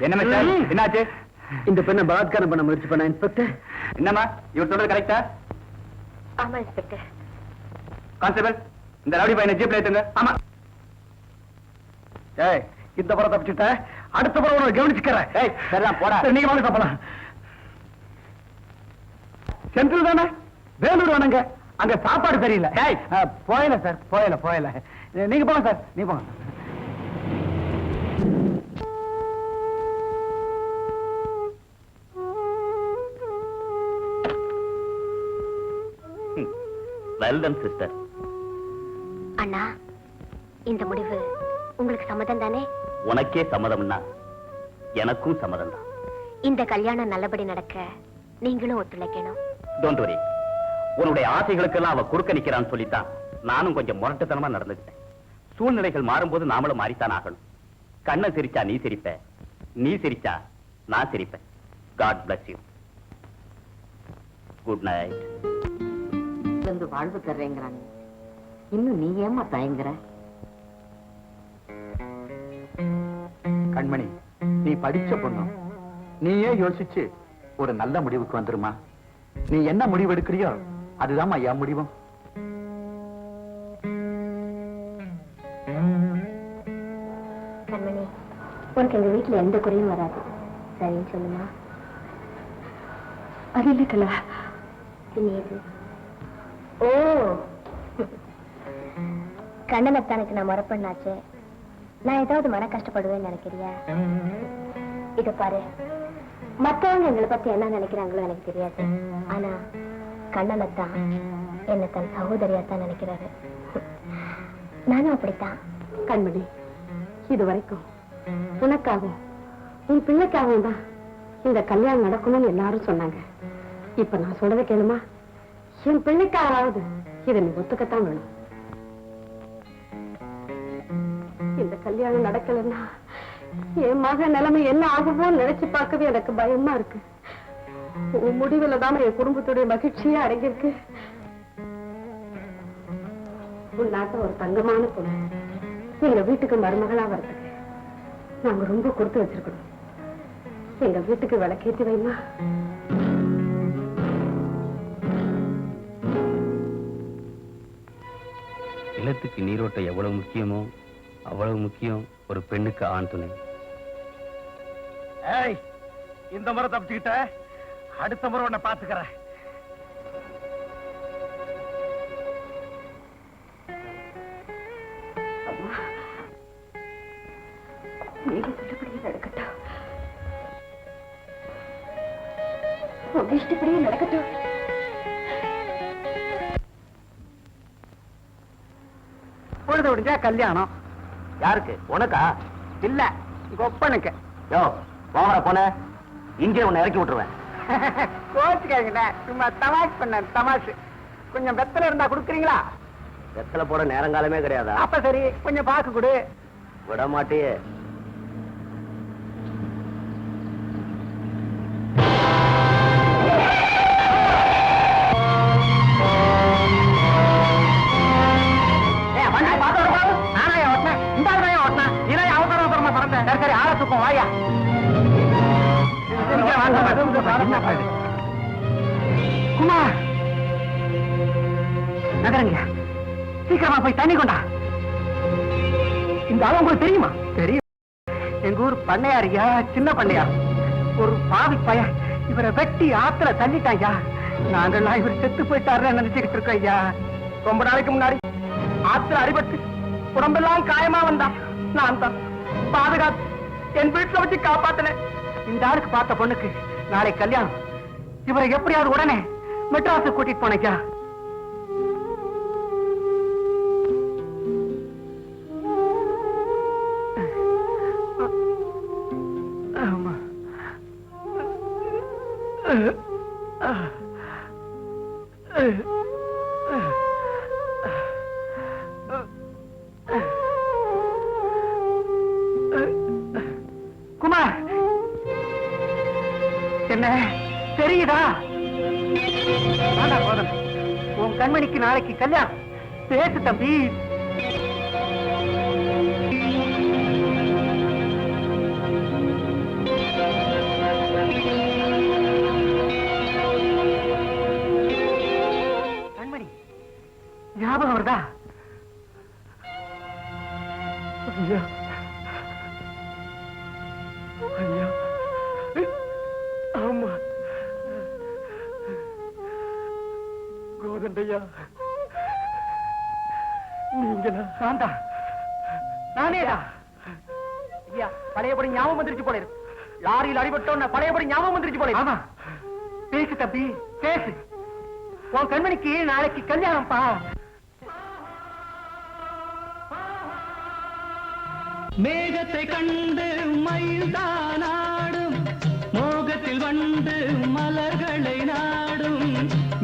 என்ன மிஸ்டர், என்னாச்சு? இந்த பெண்ணை பலாத்காரம் பண்ண முயற்சி பண்ண இன்ஸ்பெக்டர். என்னம்மா, இவர் சொல்றது கரெக்டா? ஆமா இன்ஸ்பெக்டர். கான்ஸ்டபிள், இந்த ரவுடி பையனை ஜீப்ல ஏத்துங்க. ஆமா. ஏய், இந்த படம் தப்பிச்சுட்ட, அடுத்த படம் உனக்கு கவனிச்சுக்கிறேன். ஏய், சரிதான் போடா. நீங்க வாங்க சாப்பிடலாம். சென்ட்ரல் தானே? வேலூர் வேணுங்க. அங்க சாப்பாடு தெரியல. போயல சார், போயல. நீங்க போங்க சார், நீங்க போங்க. Well done sister. அண்ணா, இந்த முடிவு உங்களுக்கு சம்மதம் தானே? உனக்கே சம்மதம்னா எனக்கும் சம்மதம் தான். இந்த கல்யாணம் நல்லபடி நடக்க நீங்களும் ஒத்துழைக்கணும். Don't worry. உன்னுடைய ஆசைகளுக்கெல்லாம் அவ குறுக்க நிக்கிறான்னு சொல்லித்தான் நானும் கொஞ்சம் முரட்டுத்தனமா நடந்துக்கிட்டேன். சூழ்நிலைகள் மாறும்போது நாமளும் மாறித்தான் ஆகணும். கண்ணை சிரிச்சா நீ சிரிப்ப, நீ சிரிச்சா நான் சிரிப்பேன். God bless you. Good night. வாழ்வு தர்றேங்கிறாங்க, இன்னும் நீ ஏமா தயங்குற? கண்மணி, நீ படிச்ச பொண்ணு, நீயே யோசிச்சு ஒரு நல்ல முடிவுக்கு வந்துருமா. நீ என்ன முடிவு எடுக்கிறியோ அதுதான் என் முடிவும். கண்மணி, உனக்கு எங்க வீட்டுல எந்த குறையும் வராது. சரின்னு சொல்லுமா? அது இல்ல கலா. இது ஓ, கண்ணனத்தானுக்கு நான் முறப்பண்ணாச்சு. நான் ஏதாவது மன கஷ்டப்படுவேன்னு நினைக்கிறியா? இத பாரு, மத்தவங்க எங்களை பத்தி என்ன நினைக்கிறாங்களோ எனக்கு தெரியாது. ஆனா கண்ணனத்தான் என்ன தன் சகோதரியாத்தான் நினைக்கிறாரு. நானும் அப்படித்தான். கண்மணி, இது வரைக்கும் உனக்காகவும் உன் பிள்ளைக்காகவும் தான் இந்த கல்யாணம் நடக்கணும்னு எல்லாரும் சொன்னாங்க. இப்ப நான் சொல்றதை கேளுமா? என் பிள்ளைக்காவது இதை நீ ஒத்துக்கத்தான் வேணும். இந்த கல்யாணம் நடக்கலன்னா என் மக நிலைமை என்ன ஆகுமோ நினைச்சு பார்க்கவே எனக்கு பயமா இருக்கு. உன் முடிவுல தான் என் குடும்பத்துடைய மகிழ்ச்சியே அடங்கியிருக்கு. உன் நாட்ட ஒரு தங்கமான பொண்ணு எங்க வீட்டுக்கு மருமகளா வர்றதுக்கு நாங்க ரொம்ப கொடுத்து வச்சிருக்கணும். எங்க வீட்டுக்கு விளக்கேற்றி வைமா. நிலத்துக்கு நீரோட்டம் எவ்வளவு முக்கியமோ அவ்வளவு முக்கியம் ஒரு பெண்ணுக்கு ஆண் துணை. இந்த முறை தப்பிச்சுக்கிட்ட, அடுத்த முறை உன்னை பாத்துக்கிறேன். நீங்க சொல்றபடியே நடக்கட்டும். உங்க இஷ்டப்படியே நடக்கட்டும். பொழுது விடிஞ்சா கல்யாணம். யாருக்கு? உனக்கா? இல்ல, கொப்பனுக்கு. யோ, வாங்கடா போன, இங்கே உன்னை இறக்கி விட்டுருவேன். கோச்சுக்காங்க, சும்மா தமாஷ் பண்ண தமாஷ். கொஞ்சம் வெத்தலை இருந்தா கொடுக்குறீங்களா? வெத்தலை போட நேரங்காலமே கிடையாதா? அப்ப சரி, கொஞ்சம் பாக்கு கொடு. விட மாட்டியே. சரி, ஆள தூக்கம் வாயா. குமார், நகரங்க, சீக்கிரமா போய் தண்ணி கொண்டா. இந்த ஆளு உங்களுக்கு தெரியுமா? தெரியும். எங்க ஊர் பண்ணையாரியா, சின்ன பண்ணையார். ஒரு பாவி பய இவரை வெட்டி ஆத்துல தள்ளிட்டாயா. நாங்கெல்லாம் இவர் செத்து போயிட்டாருன்னு நினைச்சுக்கிட்டு இருக்கோம் ஐயா. ரொம்ப நாளைக்கு முன்னாடி ஆத்துல அடிபட்டு உடம்பெல்லாம் காயமா வந்தா நான் தான் பாதுகாத்து என் வீட்டுல வச்சு காப்பாத்தினேன். இந்த ஆளுக்கு பார்த்த பொண்ணுக்கு நாளை கல்யாணம். இவரை எப்படியாவது உடனே மெட்ராஸுக்கு கூட்டிட்டு போனைக்கா. ஆமா. குமார், என்ன தெரியுதா? போதும், உன் கண்மணிக்கு நாளைக்கு கல்யாணம். பேசு தம்பி. கண்மணி ஞாபகம் வருதா? ஐயா, ஐயா, ஆமா, கோதண்டையா, நீங்களா? நானேடா. ஐயா, பழையபடி ஞாபகம் வந்துருச்சு போல இருக்கு. லாரியில் அடிபட்டோன்னு பழையபடி ஞாபகம் வந்துருச்சு போல. ஆமா, பேசு தம்பி, பேசு. உன் கண்மணிக்கு நாளைக்கு கல்யாணம்ப்பா. மேகத்தை கண்டு மயில்தான் ஆடும், மோகத்தில் வந்து மலர்களை நாடும்.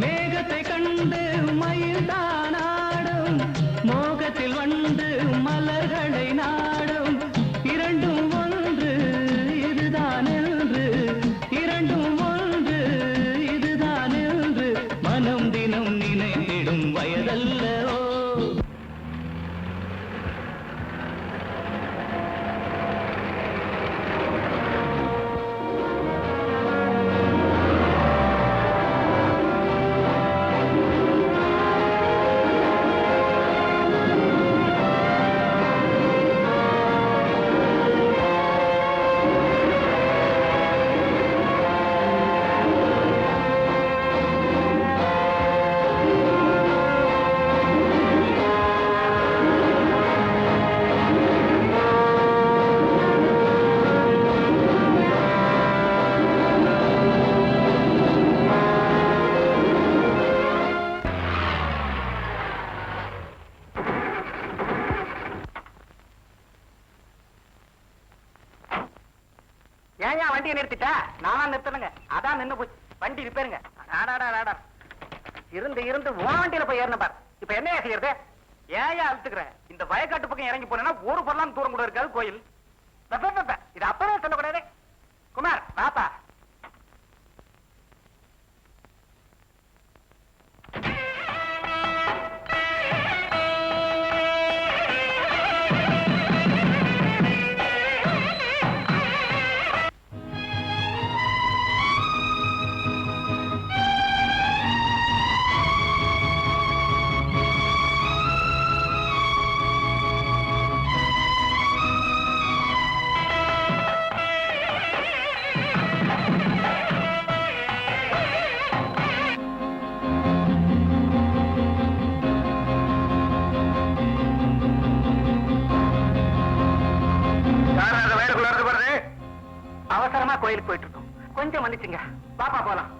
மேகத்தை கண்டு மயில்தான் ஆடும், மோகத்தில் வந்து மலர்களை நாடும். இரண்டும் ஒன்று இதுதான் என்று, இரண்டும் ஒன்று இதுதான் என்று மனம் தினம் நினைத்திடும் வயதல்லவோ. ஏன் வண்டியை நிறுத்திட்டா? நானா நிறுத்தணுங்க, அதான் நின்னு போச்சு. வண்டி ரிப்பேருங்க. இருந்து வண்டியில போய் ஏறின பார். இப்ப என்ன செய்யறது? ஏன் அழுத்துக்கிறேன்? இந்த வயக்காட்டு பக்கம் இறங்கி போனா ஒரு பொருளாம் தூரம் கூட இருக்காது கோயில். இது அப்பவே சொல்லக்கூடாது. குமார் பாப்பா. அவசரமா கோயிலுக்கு போயிட்டு இருக்கோம், கொஞ்சம் மன்னிச்சுங்க. பாப்பா போலாம்.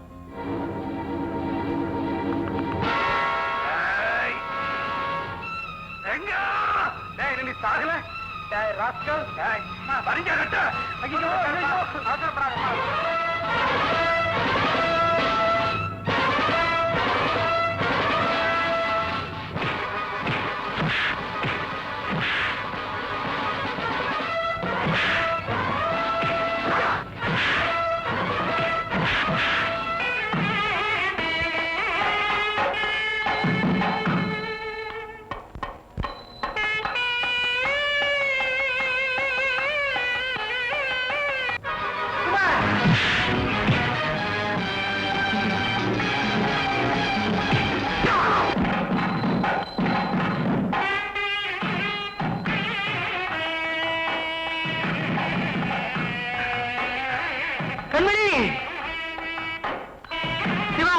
கண்மணி, சிவா,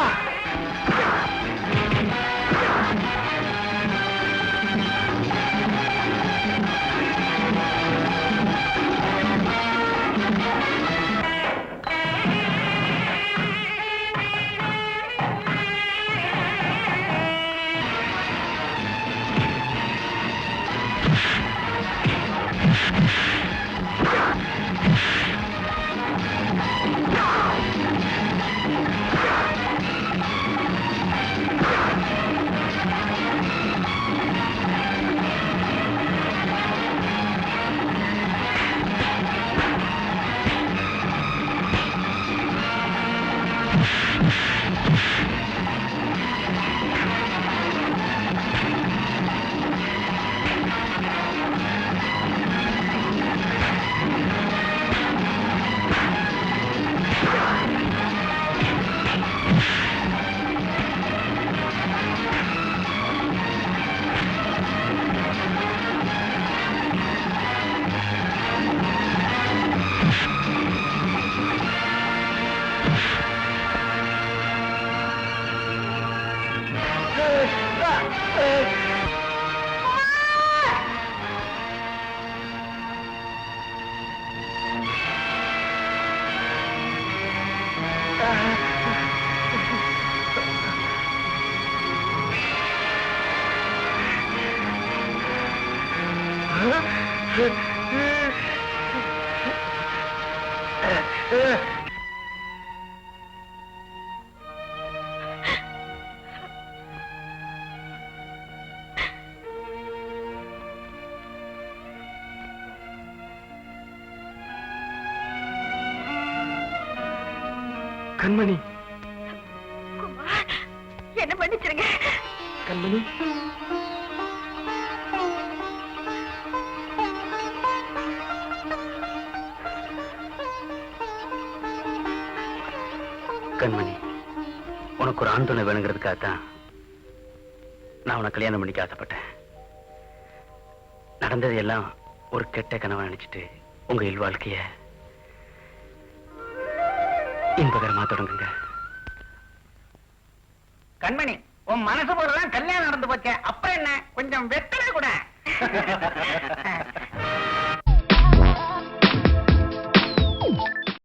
கண்மணி, என்ன பண்ணிச்சிருங்க கண்மணி. கண்மணி, உனக்கு ஒரு ஆண் துணை வேணுங்கிறதுக்காகத்தான் நான் உனக்கு கல்யாணம் பண்ணிக்க ஆசைப்பட்டேன். நடந்தது எல்லாம் ஒரு கெட்ட கனவா நினைச்சிட்டு உங்க இல்வாழ்க்கைய இன்பகரமா தொடங்குங்க. கண்மணி, உன் மனசு போறதான் கல்யாணம் நடந்து போச்சே, அப்புறம் என்ன? கொஞ்சம் வெத்தலை கூட.